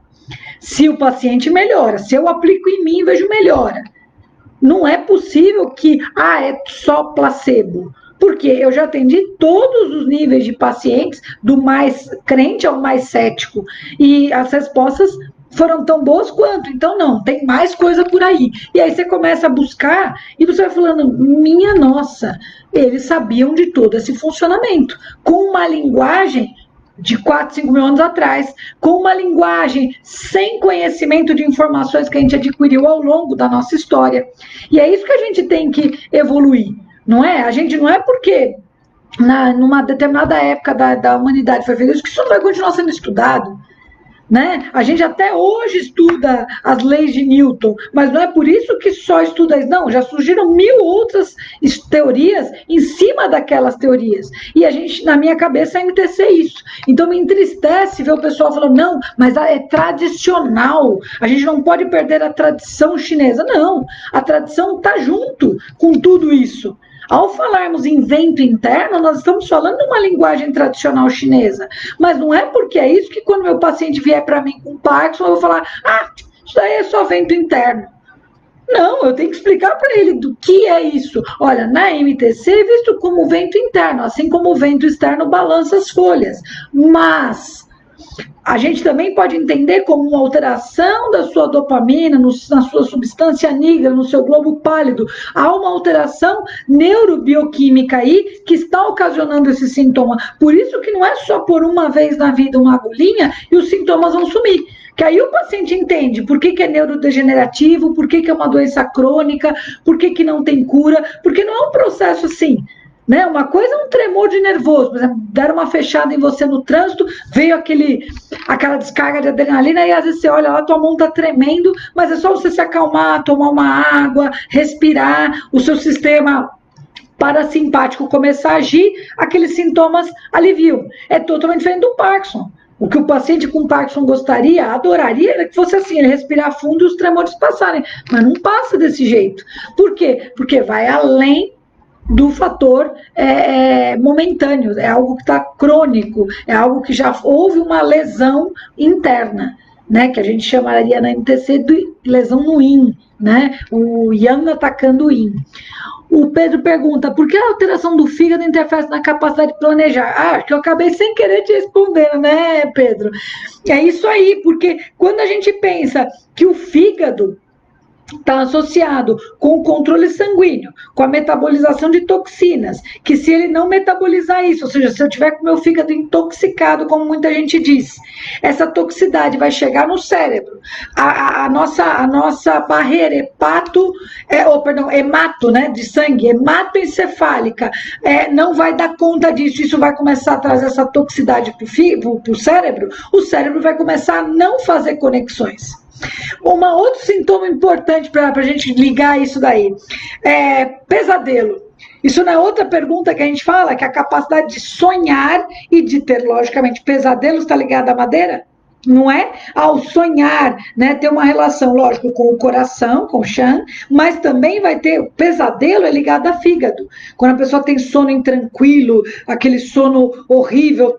Se o paciente melhora, se eu aplico em mim, vejo melhora. Não é possível que, é só placebo. Porque eu já atendi todos os níveis de pacientes, do mais crente ao mais cético, e as respostas foram tão boas quanto. Então, não, tem mais coisa por aí. E aí você começa a buscar, e você vai falando, minha nossa, eles sabiam de todo esse funcionamento, com uma linguagem de 4, 5 mil anos atrás, com uma linguagem sem conhecimento de informações que a gente adquiriu ao longo da nossa história. E é isso que a gente tem que evoluir. Não é? A gente não é porque numa determinada época da humanidade foi feito isso, que isso não vai continuar sendo estudado. Né? A gente até hoje estuda as leis de Newton, mas não é por isso que só estuda isso, não, já surgiram 1000 outras teorias em cima daquelas teorias, e a gente, na minha cabeça, é MTC isso, então me entristece ver o pessoal falando, não, mas é tradicional, a gente não pode perder a tradição chinesa, não, a tradição está junto com tudo isso. Ao falarmos em vento interno, nós estamos falando uma linguagem tradicional chinesa. Mas não é porque é isso que quando meu paciente vier para mim com Parkinson, eu vou falar, isso daí é só vento interno. Não, eu tenho que explicar para ele do que é isso. Olha, na MTC é visto como vento interno, assim como o vento externo balança as folhas. Mas a gente também pode entender como uma alteração da sua dopamina, na sua substância negra, no seu globo pálido. Há uma alteração neurobioquímica aí que está ocasionando esse sintoma. Por isso que não é só por uma vez na vida uma agulhinha e os sintomas vão sumir. Que aí o paciente entende por que é neurodegenerativo, por que é uma doença crônica, por que não tem cura, porque não é um processo assim. Né? Uma coisa é um tremor de nervoso, por exemplo, deram uma fechada em você no trânsito, veio aquela descarga de adrenalina e às vezes você olha lá, tua mão está tremendo, mas é só você se acalmar, tomar uma água, respirar, o seu sistema parasimpático começar a agir, aqueles sintomas aliviam. É totalmente diferente do Parkinson. O que o paciente com Parkinson gostaria, adoraria, era que fosse assim, ele respirar fundo e os tremores passarem. Mas não passa desse jeito. Por quê? Porque vai além do fator momentâneo, é algo que está crônico, é algo que já houve uma lesão interna, né, que a gente chamaria na MTC de lesão no yin, né, o yang atacando o yin. O Pedro pergunta, por que a alteração do fígado interfere na capacidade de planejar? Acho que eu acabei sem querer te respondendo, né, Pedro? É isso aí, porque quando a gente pensa que o fígado está associado com o controle sanguíneo, com a metabolização de toxinas, que se ele não metabolizar isso, ou seja, se eu tiver com o meu fígado intoxicado, como muita gente diz, essa toxicidade vai chegar no cérebro, a nossa barreira hemato, né, de sangue, hematoencefálica, não vai dar conta disso, isso vai começar a trazer essa toxicidade para o cérebro vai começar a não fazer conexões. Outro sintoma importante para a gente ligar isso daí é pesadelo. Isso não é outra pergunta que a gente fala, que a capacidade de sonhar e de ter, logicamente, pesadelos está ligada à madeira? Não é? Ao sonhar, né, ter uma relação, lógico, com o coração, com o Shan, mas também vai ter, o pesadelo é ligado a fígado. Quando a pessoa tem sono intranquilo, aquele sono horrível,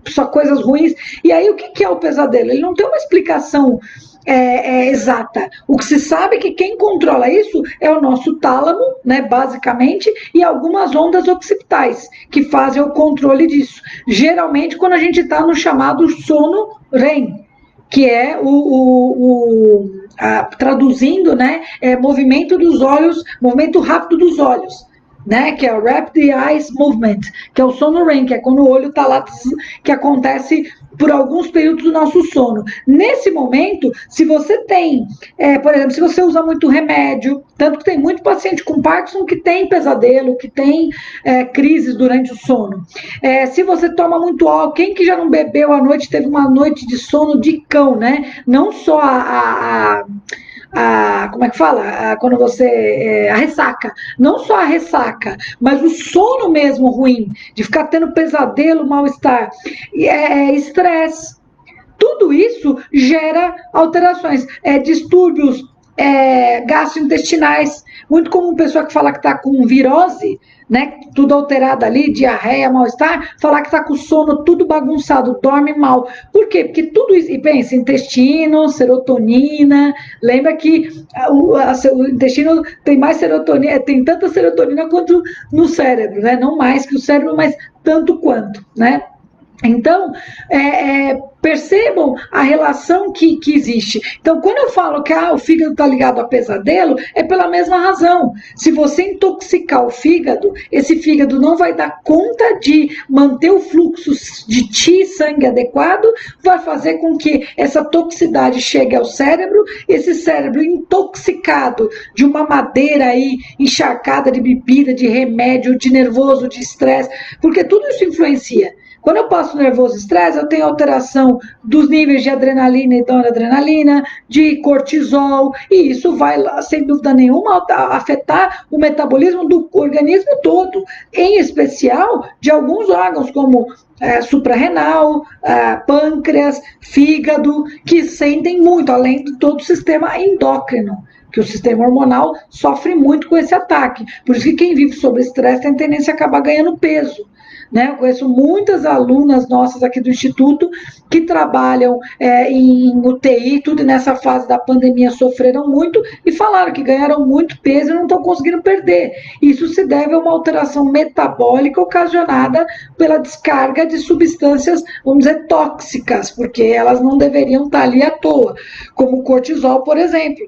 só coisas ruins. E aí, o que é o pesadelo? Ele não tem uma explicação exata. O que se sabe é que quem controla isso é o nosso tálamo, né, basicamente, e algumas ondas occipitais, que fazem o controle disso. Geralmente, quando a gente está no chamado sono REM, que é traduzindo, né, movimento dos olhos, movimento rápido dos olhos, né, que é o Rapid Eyes Movement, que é o sono REM, que é quando o olho está lá, que acontece por alguns períodos do nosso sono. Nesse momento, se você tem, por exemplo, se você usa muito remédio, tanto que tem muito paciente com Parkinson que tem pesadelo, que tem crises durante o sono. Se você toma muito álcool, quem que já não bebeu à noite, teve uma noite de sono de cão, né? Não só como é que fala? Quando você. A ressaca. Não só a ressaca, mas o sono mesmo ruim, de ficar tendo pesadelo, mal-estar, estresse. Tudo isso gera alterações, distúrbios gastrointestinais. Muito comum pessoa que fala que está com virose, né, tudo alterado ali, diarreia, mal-estar, falar que está com o sono tudo bagunçado, dorme mal. Por quê? Porque tudo isso, e pensa, intestino, serotonina, lembra que o intestino tem mais serotonina, tem tanta serotonina quanto no cérebro, né, não mais que o cérebro, mas tanto quanto, né. Então, percebam a relação que existe. Então, quando eu falo que o fígado está ligado a pesadelo, é pela mesma razão. Se você intoxicar o fígado, esse fígado não vai dar conta de manter o fluxo de Qi, sangue adequado, vai fazer com que essa toxicidade chegue ao cérebro, esse cérebro intoxicado de uma madeira aí, encharcada de bebida, de remédio, de nervoso, de estresse, porque tudo isso influencia. Quando eu passo nervoso e estresse, eu tenho alteração dos níveis de adrenalina e noradrenalina, de cortisol, e isso vai, sem dúvida nenhuma, afetar o metabolismo do organismo todo, em especial de alguns órgãos, como suprarrenal, pâncreas, fígado, que sentem muito, além de todo o sistema endócrino. que o sistema hormonal sofre muito com esse ataque. Por isso que quem vive sob estresse tem tendência a acabar ganhando peso. Né? Eu conheço muitas alunas nossas aqui do Instituto que trabalham em UTI, tudo nessa fase da pandemia sofreram muito e falaram que ganharam muito peso e não estão conseguindo perder. Isso se deve a uma alteração metabólica ocasionada pela descarga de substâncias, vamos dizer, tóxicas, porque elas não deveriam estar ali à toa, como o cortisol, por exemplo.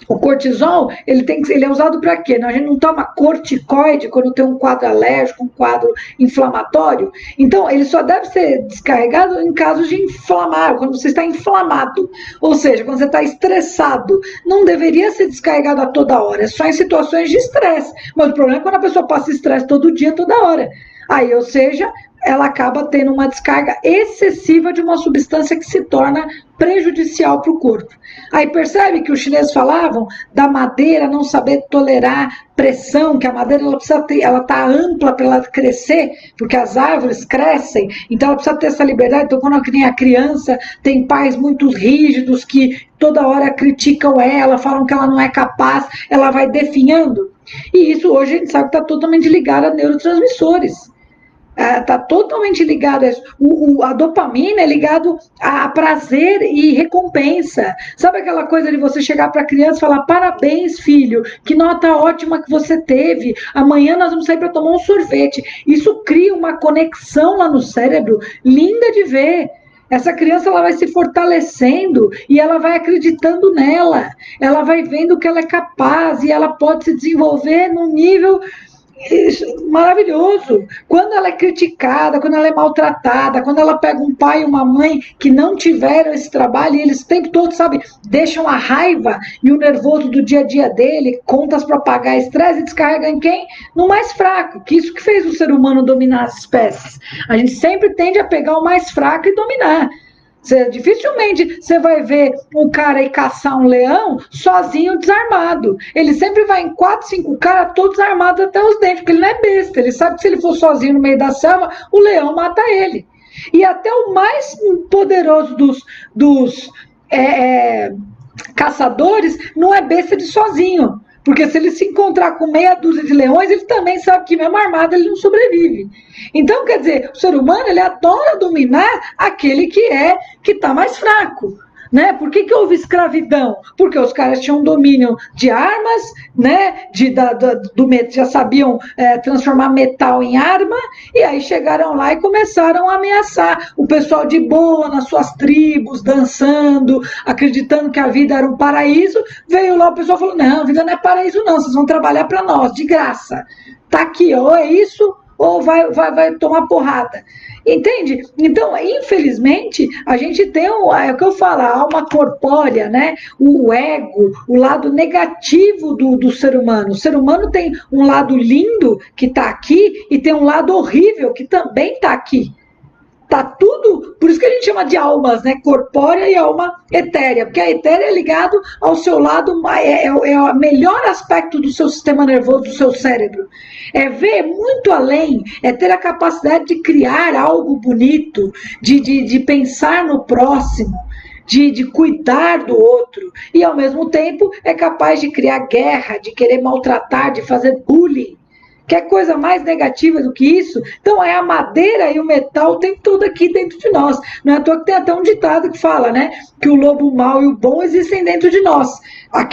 O cortisol, ele é usado para quê? A gente não toma corticoide quando tem um quadro alérgico, um quadro inflamatório. Então, ele só deve ser descarregado em casos de inflamar, quando você está inflamado. Ou seja, quando você está estressado. Não deveria ser descarregado a toda hora, é só em situações de estresse. Mas o problema é quando a pessoa passa estresse todo dia, toda hora. Aí, ou seja, ela acaba tendo uma descarga excessiva de uma substância que se torna prejudicial para o corpo. Aí percebe que os chineses falavam da madeira não saber tolerar pressão, que a madeira ela está ampla para ela crescer, porque as árvores crescem, então ela precisa ter essa liberdade. Então, quando a criança tem pais muito rígidos que toda hora criticam ela, falam que ela não é capaz, ela vai definhando. E isso hoje a gente sabe que está totalmente ligado a neurotransmissores. Está totalmente ligado a isso. A dopamina é ligado a prazer e recompensa. Sabe aquela coisa de você chegar para a criança e falar: parabéns, filho, que nota ótima que você teve, amanhã nós vamos sair para tomar um sorvete. Isso cria uma conexão lá no cérebro linda de ver. Essa criança ela vai se fortalecendo e ela vai acreditando nela, ela vai vendo que ela é capaz e ela pode se desenvolver num nível maravilhoso. Quando ela é criticada, quando ela é maltratada, quando ela pega um pai e uma mãe que não tiveram esse trabalho e eles o tempo todo, sabe, deixam a raiva e o nervoso do dia a dia dele, contas para pagar, estresse, e descarrega em quem? No mais fraco, que isso que fez o ser humano dominar as espécies. A gente sempre tende a pegar o mais fraco e dominar. Dificilmente você vai ver um cara ir caçar um leão sozinho, desarmado. Ele sempre vai em 4, 5 caras, todos armados até os dentes, porque ele não é besta. Ele sabe que se ele for sozinho no meio da selva, o leão mata ele. E até o mais poderoso dos caçadores não é besta de sozinho. Porque se ele se encontrar com meia dúzia de leões, ele também sabe que mesmo armado ele não sobrevive. Então, quer dizer, o ser humano ele adora dominar aquele que está mais fraco. Né? Por que houve escravidão? Porque os caras tinham domínio de armas, né? Já sabiam transformar metal em arma, e aí chegaram lá e começaram a ameaçar o pessoal de boa nas suas tribos, dançando, acreditando que a vida era um paraíso. Veio lá o pessoal e falou: não, a vida não é paraíso não, vocês vão trabalhar para nós, de graça. Tá aqui, ou é isso, ou vai tomar porrada. Entende? Então, infelizmente, a gente tem é o que eu falo, a alma corpórea, né? O ego, o lado negativo do ser humano. O ser humano tem um lado lindo que está aqui e tem um lado horrível que também está aqui. Tá tudo, por isso que a gente chama de almas, né? Corpórea e alma etérea, porque a etérea é ligado ao seu lado, é o melhor aspecto do seu sistema nervoso, do seu cérebro. É ver muito além, é ter a capacidade de criar algo bonito, de pensar no próximo, de cuidar do outro, e ao mesmo tempo é capaz de criar guerra, de querer maltratar, de fazer bullying. Quer coisa mais negativa do que isso? Então, a madeira e o metal tem tudo aqui dentro de nós. Não é à toa que tem até um ditado que fala, né? Que o lobo mau e o bom existem dentro de nós.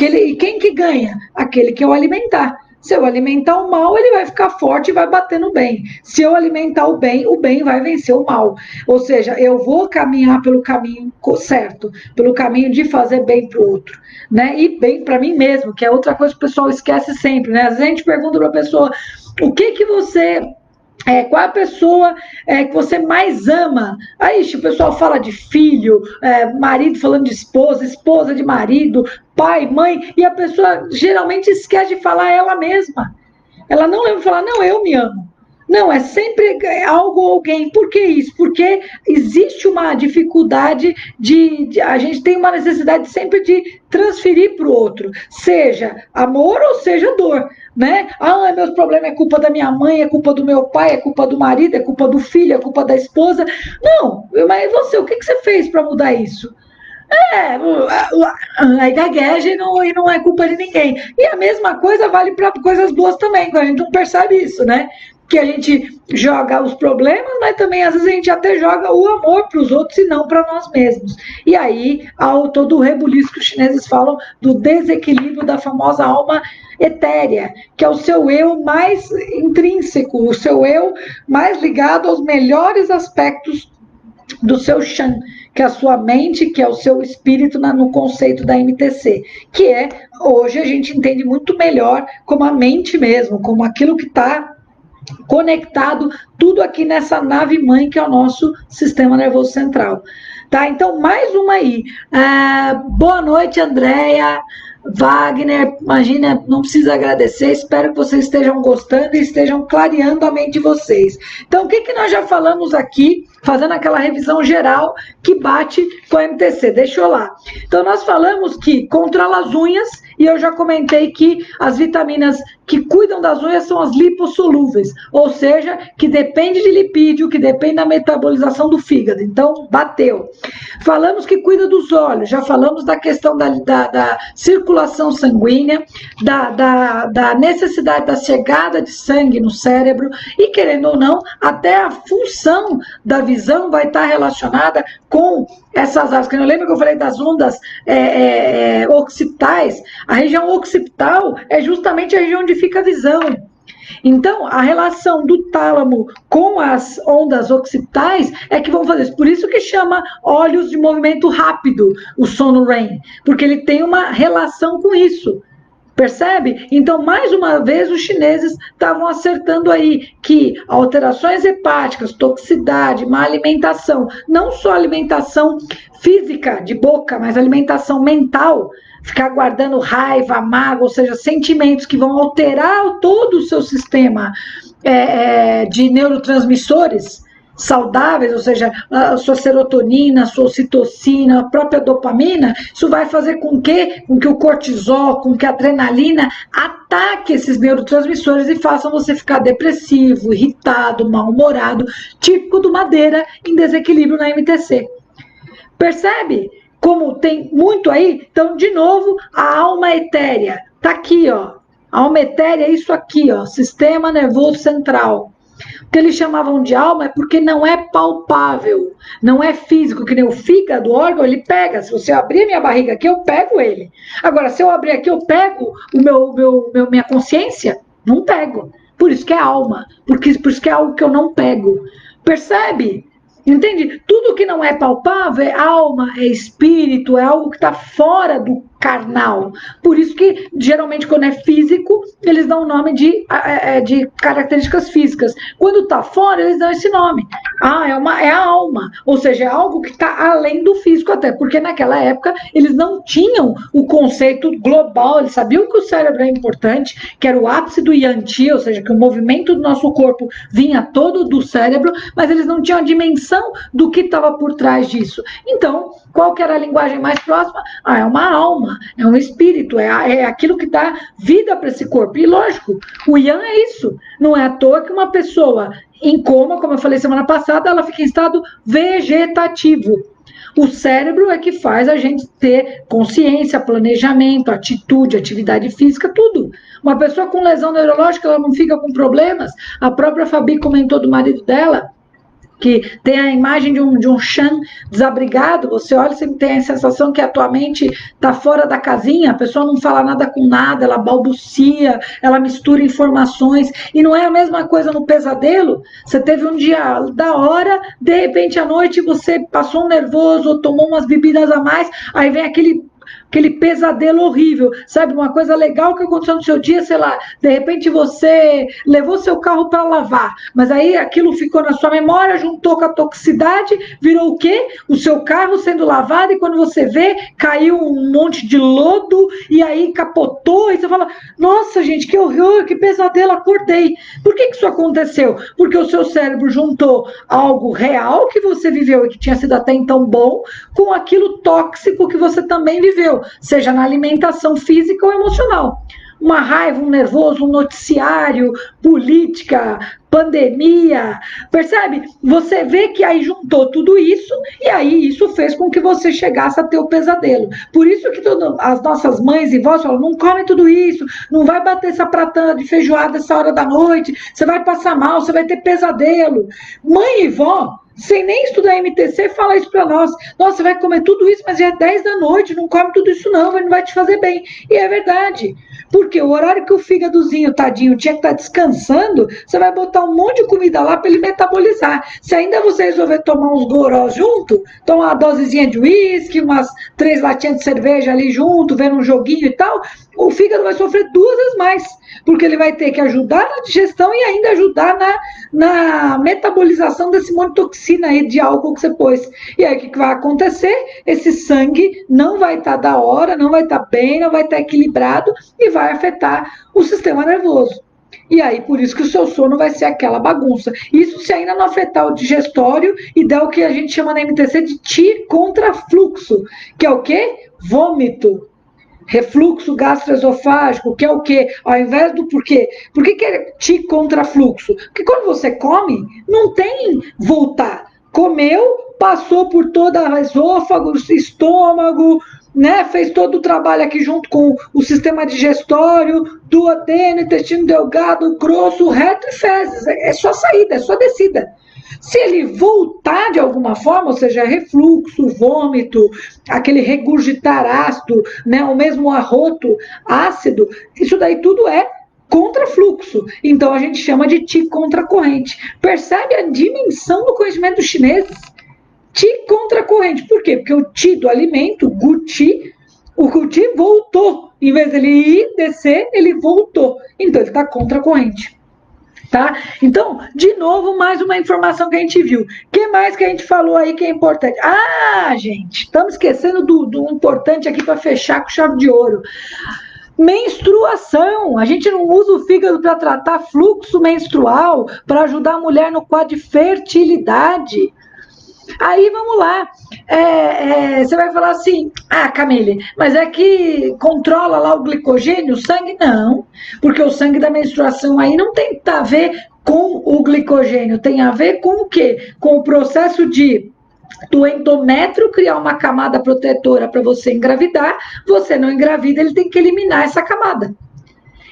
E quem que ganha? Aquele que eu alimentar. Se eu alimentar o mal, ele vai ficar forte e vai bater no bem. Se eu alimentar o bem vai vencer o mal. Ou seja, eu vou caminhar pelo caminho certo, pelo caminho de fazer bem para o outro. Né? E bem para mim mesmo, que é outra coisa que o pessoal esquece sempre. Né? Às vezes a gente pergunta para a pessoa: o que você... qual é a pessoa que você mais ama? Aí o pessoal fala de filho, marido falando de esposa, esposa de marido, pai, mãe, e a pessoa geralmente esquece de falar ela mesma. Ela não lembra de falar: não, eu me amo. Não, é sempre algo ou alguém. Por que isso? Porque existe uma dificuldade a gente tem uma necessidade sempre de transferir para o outro, seja amor ou seja dor, né? Meus problemas é culpa da minha mãe, é culpa do meu pai, é culpa do marido, é culpa do filho, é culpa da esposa. Não, mas você, o que você fez para mudar isso? Aí gagueja e não é culpa de ninguém. E a mesma coisa vale para coisas boas também, quando a gente não percebe isso, né? Que a gente joga os problemas, mas também às vezes a gente até joga o amor para os outros e não para nós mesmos. E aí, ao todo o rebuliço que os chineses falam do desequilíbrio da famosa alma etérea, que é o seu eu mais intrínseco, o seu eu mais ligado aos melhores aspectos do seu Shan, que é a sua mente, que é o seu espírito no conceito da MTC, que é, hoje a gente entende muito melhor como a mente mesmo, como aquilo que está conectado, tudo aqui nessa nave mãe que é o nosso sistema nervoso central. Tá, então mais uma aí. Boa noite, Andréia, Wagner, imagina, não precisa agradecer, espero que vocês estejam gostando e estejam clareando a mente de vocês. Então, o que nós já falamos aqui, fazendo aquela revisão geral que bate com a MTC? Deixa eu lá. Então, nós falamos que controla as unhas, e eu já comentei que as vitaminas que cuidam das unhas são as lipossolúveis, ou seja, que depende de lipídio, que depende da metabolização do fígado. Então, bateu. Falamos que cuida dos olhos, já falamos da questão da circulação sanguínea, da necessidade da chegada de sangue no cérebro, e querendo ou não, até a função da visão vai estar relacionada com essas áreas. Eu lembro que eu falei das ondas occipitais. A região occipital é justamente a região onde fica a visão. Então, a relação do tálamo com as ondas occipitais é que vão fazer isso. Por isso que chama olhos de movimento rápido, o sono REM, porque ele tem uma relação com isso. Percebe? Então, mais uma vez, os chineses estavam acertando aí que alterações hepáticas, toxicidade, má alimentação, não só alimentação física de boca, mas alimentação mental, ficar guardando raiva, mágoa, ou seja, sentimentos que vão alterar todo o seu sistema de neurotransmissores saudáveis, ou seja, a sua serotonina, a sua ocitocina, a própria dopamina, isso vai fazer com que o cortisol, com que a adrenalina ataque esses neurotransmissores e façam você ficar depressivo, irritado, mal-humorado, típico do Madeira em desequilíbrio na MTC. Percebe como tem muito aí? Então, de novo, a alma etérea, tá aqui, ó. A alma etérea é isso aqui, ó, sistema nervoso central. O que eles chamavam de alma é porque não é palpável, não é físico, que nem o fígado, o órgão, ele pega. Se você abrir a minha barriga aqui, eu pego ele. Agora, se eu abrir aqui, eu pego minha consciência? Não pego. Por isso que é alma, por isso que é algo que eu não pego. Percebe? Entende? Tudo que não é palpável é alma, é espírito, é algo que está fora do carnal. Por isso que, geralmente, quando é físico, eles dão o nome de características físicas. Quando está fora, eles dão esse nome. É a alma. Ou seja, é algo que está além do físico até. Porque naquela época, eles não tinham o conceito global. Eles sabiam que o cérebro é importante, que era o ápice do Yanti, ou seja, que o movimento do nosso corpo vinha todo do cérebro, mas eles não tinham a dimensão do que estava por trás disso. Então, qual que era a linguagem mais próxima? É uma alma, é um espírito, é aquilo que dá vida para esse corpo. E lógico, o Yang é isso. Não é à toa que uma pessoa em coma, como eu falei semana passada, ela fica em estado vegetativo. O cérebro é que faz a gente ter consciência, planejamento, atitude, atividade física, tudo. Uma pessoa com lesão neurológica, ela não fica com problemas. A própria Fabi comentou do marido dela, que tem a imagem de um Shan desabrigado, você olha e tem a sensação que a tua mente está fora da casinha, a pessoa não fala nada com nada, ela balbucia, ela mistura informações, e não é a mesma coisa no pesadelo. Você teve um dia da hora, de repente à noite você passou um nervoso, ou tomou umas bebidas a mais, aí vem aquele pesadelo horrível, sabe? Uma coisa legal que aconteceu no seu dia, sei lá, de repente você levou seu carro para lavar, mas aí aquilo ficou na sua memória, juntou com a toxicidade, virou o quê? O seu carro sendo lavado, e quando você vê, caiu um monte de lodo, e aí capotou, e você fala, nossa gente, que horror, que pesadelo, acordei. Por que isso aconteceu? Porque o seu cérebro juntou algo real que você viveu e que tinha sido até então bom, com aquilo tóxico que você também viveu, seja na alimentação física ou emocional. uma raiva, um nervoso, um noticiário, política, pandemia, percebe? Você vê que aí juntou tudo isso e aí isso fez com que você chegasse a ter o pesadelo. Por isso que as nossas mães e vós falam, não come tudo isso, não vai bater essa pratana de feijoada essa hora da noite, você vai passar mal, você vai ter pesadelo. Mãe e vó, sem nem estudar MTC, fala isso para nós. Nossa, você vai comer tudo isso, mas já é 10 da noite, não come tudo isso não vai te fazer bem. E é verdade. Porque o horário que o fígadozinho, tadinho, tinha que estar descansando, você vai botar um monte de comida lá para ele metabolizar. Se ainda você resolver tomar uns gorós junto, tomar uma dosezinha de uísque, umas 3 latinhas de cerveja ali junto, vendo um joguinho e tal, o fígado vai sofrer 2 vezes mais. Porque ele vai ter que ajudar na digestão e ainda ajudar na metabolização desse monte de toxina aí de álcool que você pôs. E aí o que vai acontecer? Esse sangue não vai estar da hora, não vai estar bem, não vai estar equilibrado e vai afetar o sistema nervoso. E aí, por isso que o seu sono vai ser aquela bagunça. Isso se ainda não afetar o digestório e der o que a gente chama na MTC de TI contra fluxo, que é o quê? Vômito. Refluxo gastroesofágico, que é o quê? Ao invés do porquê. Por que é TI contra fluxo? Porque quando você come, não tem voltar. Comeu, passou por todo o esôfago, estômago, né? Fez todo o trabalho aqui junto com o sistema digestório, duodeno, intestino delgado, grosso, reto e fezes. É só saída, é só descida. Se ele voltar de alguma forma, ou seja, refluxo, vômito, aquele regurgitar ácido, né, ou mesmo arroto ácido, isso daí tudo é contrafluxo. Então a gente chama de Qi contracorrente. Percebe a dimensão do conhecimento dos chineses? Qi contracorrente. Por quê? Porque o Qi do alimento, Gu Qi, o Gu Qi voltou. Em vez dele ir, descer, ele voltou. Então ele está contracorrente. Tá? Então, de novo, mais uma informação que a gente viu. O que mais que a gente falou aí que é importante? Ah, gente, estamos esquecendo do importante aqui para fechar com chave de ouro. Menstruação. A gente não usa o fígado para tratar fluxo menstrual, para ajudar a mulher no quadro de fertilidade. Aí vamos lá, você vai falar assim, Camille, mas é que controla lá o glicogênio, o sangue? Não, porque o sangue da menstruação aí não tem a ver com o glicogênio, tem a ver com o quê? Com o processo do endométrio criar uma camada protetora para você engravidar, você não engravida, ele tem que eliminar essa camada.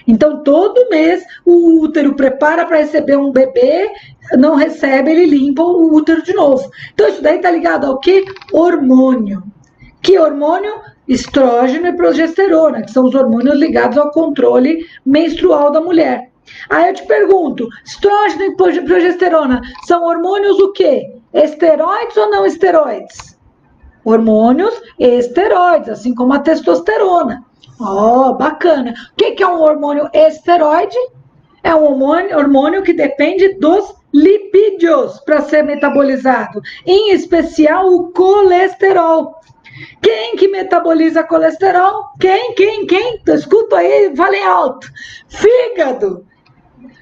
Então, todo mês, o útero prepara para receber um bebê, não recebe, ele limpa o útero de novo. Então, isso daí está ligado ao quê? Hormônio. Que hormônio? Estrógeno e progesterona, que são os hormônios ligados ao controle menstrual da mulher. Aí eu te pergunto, estrógeno e progesterona são hormônios o quê? Esteroides ou não esteroides? Hormônios esteroides, assim como a testosterona. Bacana. O que é um hormônio esteroide? É um hormônio que depende dos lipídios para ser metabolizado, em especial o colesterol. Quem que metaboliza colesterol? Quem? Escuta aí, vale alto. Fígado.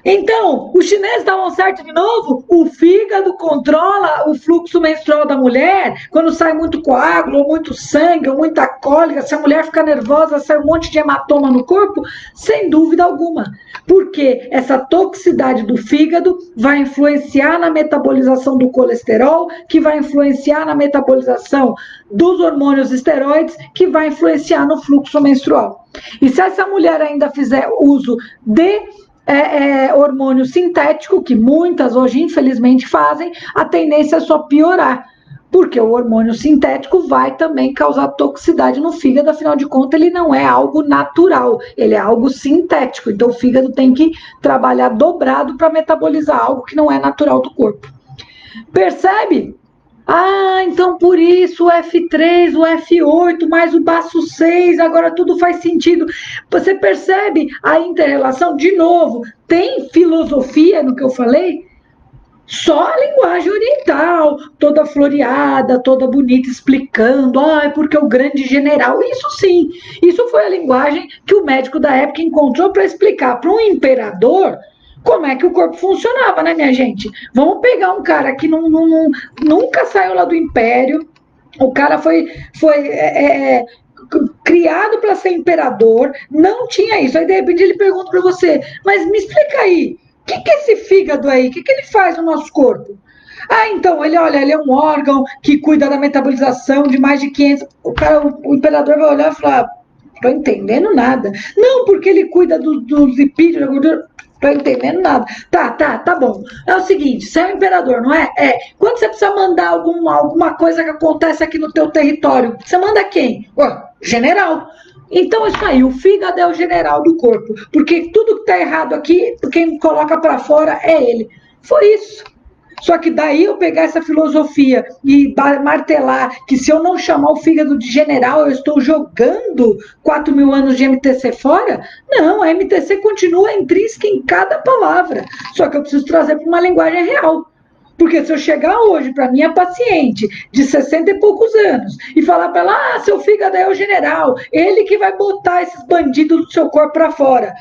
Então, os chineses estavam certos de novo? O fígado controla o fluxo menstrual da mulher, quando sai muito coágulo, ou muito sangue, ou muita cólica, se a mulher fica nervosa, sai um monte de hematoma no corpo? Sem dúvida alguma. Porque essa toxicidade do fígado vai influenciar na metabolização do colesterol, que vai influenciar na metabolização dos hormônios esteroides, que vai influenciar no fluxo menstrual. E se essa mulher ainda fizer uso de hormônio sintético, que muitas hoje infelizmente fazem, a tendência é só piorar, porque o hormônio sintético vai também causar toxicidade no fígado, afinal de contas ele não é algo natural, ele é algo sintético, então o fígado tem que trabalhar dobrado para metabolizar algo que não é natural do corpo. Percebe? Então por isso o F3, o F8, mais o baço 6, agora tudo faz sentido. Você percebe a inter-relação? De novo, tem filosofia no que eu falei? Só a linguagem oriental, toda floreada, toda bonita, explicando, é porque o grande general, isso sim, isso foi a linguagem que o médico da época encontrou para explicar para um imperador como é que o corpo funcionava, né, minha gente? Vamos pegar um cara que nunca saiu lá do império, o cara foi criado para ser imperador, não tinha isso. Aí, de repente, ele pergunta para você, mas me explica aí, o que é esse fígado aí? O que ele faz no nosso corpo? Ah, então, ele é um órgão que cuida da metabolização de mais de 500... O imperador vai olhar e falar, não estou entendendo nada. Não, porque ele cuida do lipídio, da gordura... Não estou entendendo nada. Tá bom. É o seguinte, você é o imperador, não é? É. Quando você precisa mandar alguma coisa que acontece aqui no teu território, você manda quem? General. Então, isso aí, o fígado é o general do corpo. Porque tudo que está errado aqui, quem coloca para fora é ele. Foi isso. Só que daí eu pegar essa filosofia e martelar que se eu não chamar o fígado de general, eu estou jogando 4.000 anos de MTC fora? Não, a MTC continua intrínseca em cada palavra. Só que eu preciso trazer para uma linguagem real. Porque se eu chegar hoje para minha paciente de 60 e poucos anos e falar para ela, seu fígado é o general, ele que vai botar esses bandidos do seu corpo para fora.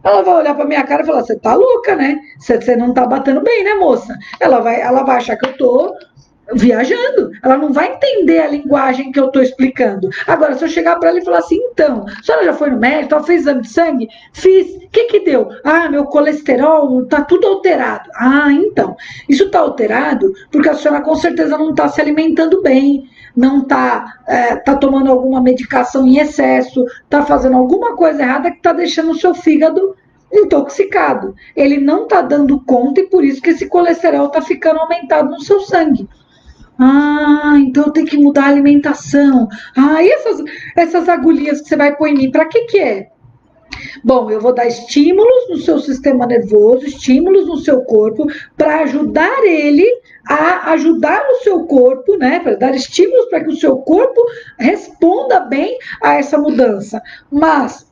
Ela vai olhar para minha cara e falar, você tá louca, né? Você não tá batendo bem, né, moça? Ela vai achar que eu tô viajando. Ela não vai entender a linguagem que eu tô explicando. Agora, se eu chegar para ela e falar assim, então, a senhora já foi no médico, ela fez exame de sangue? Fiz. O que deu? Ah, meu colesterol tá tudo alterado. Ah, então. Isso tá alterado porque a senhora com certeza não tá se alimentando bem, não tá tomando alguma medicação em excesso, tá fazendo alguma coisa errada que tá deixando o seu fígado intoxicado. Ele não tá dando conta e por isso que esse colesterol tá ficando aumentado no seu sangue. Ah, então eu tenho que mudar a alimentação. Ah, e essas agulhinhas que você vai pôr em mim, para que é? Bom, eu vou dar estímulos no seu sistema nervoso, estímulos no seu corpo, para ajudar ele a ajudar o seu corpo, né? Para dar estímulos para que o seu corpo responda bem a essa mudança. Mas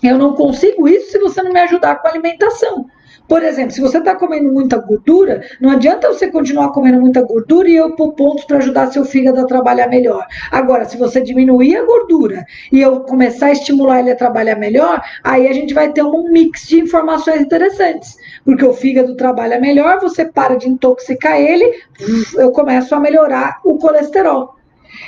eu não consigo isso se você não me ajudar com a alimentação. Por exemplo, se você está comendo muita gordura, não adianta você continuar comendo muita gordura e eu pôr pontos para ajudar seu fígado a trabalhar melhor. Agora, se você diminuir a gordura e eu começar a estimular ele a trabalhar melhor, aí a gente vai ter um mix de informações interessantes. Porque o fígado trabalha melhor, você para de intoxicar ele, eu começo a melhorar o colesterol.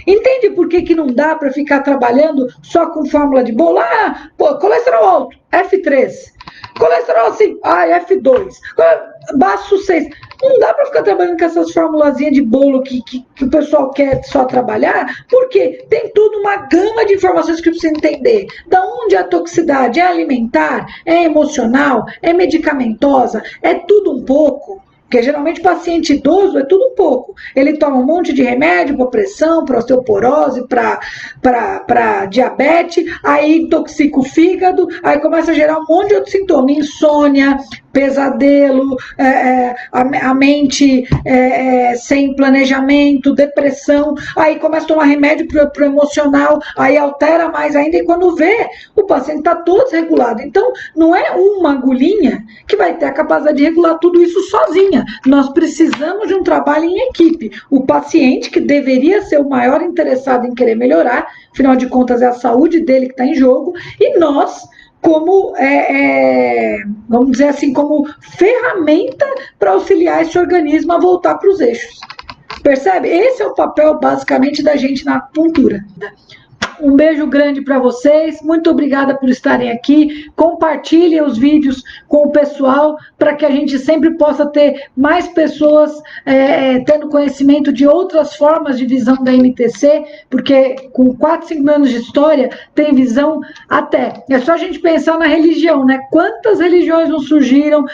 Entende por que não dá para ficar trabalhando só com fórmula de bolo? Ah, pô, colesterol alto, F3. Colesterol assim, F2. Baixo 6. Não dá para ficar trabalhando com essas formulazinhas de bolo que o pessoal quer só trabalhar, porque tem toda uma gama de informações que precisa entender. Da onde a toxicidade é alimentar, é emocional, é medicamentosa, é tudo um pouco. Porque geralmente paciente idoso é tudo um pouco. Ele toma um monte de remédio para pressão, para osteoporose, para diabetes, aí intoxica o fígado, aí começa a gerar um monte de outros sintomas, insônia, pesadelo, a mente sem planejamento, depressão, aí começa a tomar remédio para o emocional, aí altera mais ainda, e quando vê, o paciente está todo desregulado. Então, não é uma agulhinha que vai ter a capacidade de regular tudo isso sozinha. Nós precisamos de um trabalho em equipe. O paciente, que deveria ser o maior interessado em querer melhorar, afinal de contas é a saúde dele que está em jogo, e nós, como, vamos dizer assim, como ferramenta para auxiliar esse organismo a voltar para os eixos. Percebe? Esse é o papel, basicamente, da gente na acupuntura. Um beijo grande para vocês, muito obrigada por estarem aqui, compartilhem os vídeos com o pessoal, para que a gente sempre possa ter mais pessoas tendo conhecimento de outras formas de visão da MTC, porque com 4, 5 anos de história, tem visão até. É só a gente pensar na religião, né? Quantas religiões não surgiram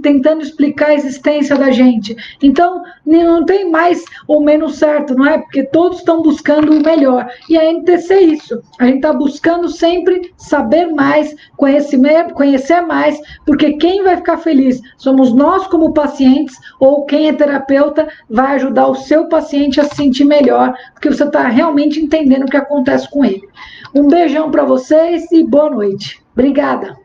tentando explicar a existência da gente? Então, não tem mais ou menos certo, não é? Porque todos estão buscando o melhor. E a MTC é isso. A gente está buscando sempre saber mais, conhecer mais, porque quem vai ficar feliz somos nós como pacientes, ou quem é terapeuta vai ajudar o seu paciente a se sentir melhor, porque você está realmente entendendo o que acontece com ele. Um beijão para vocês e boa noite. Obrigada.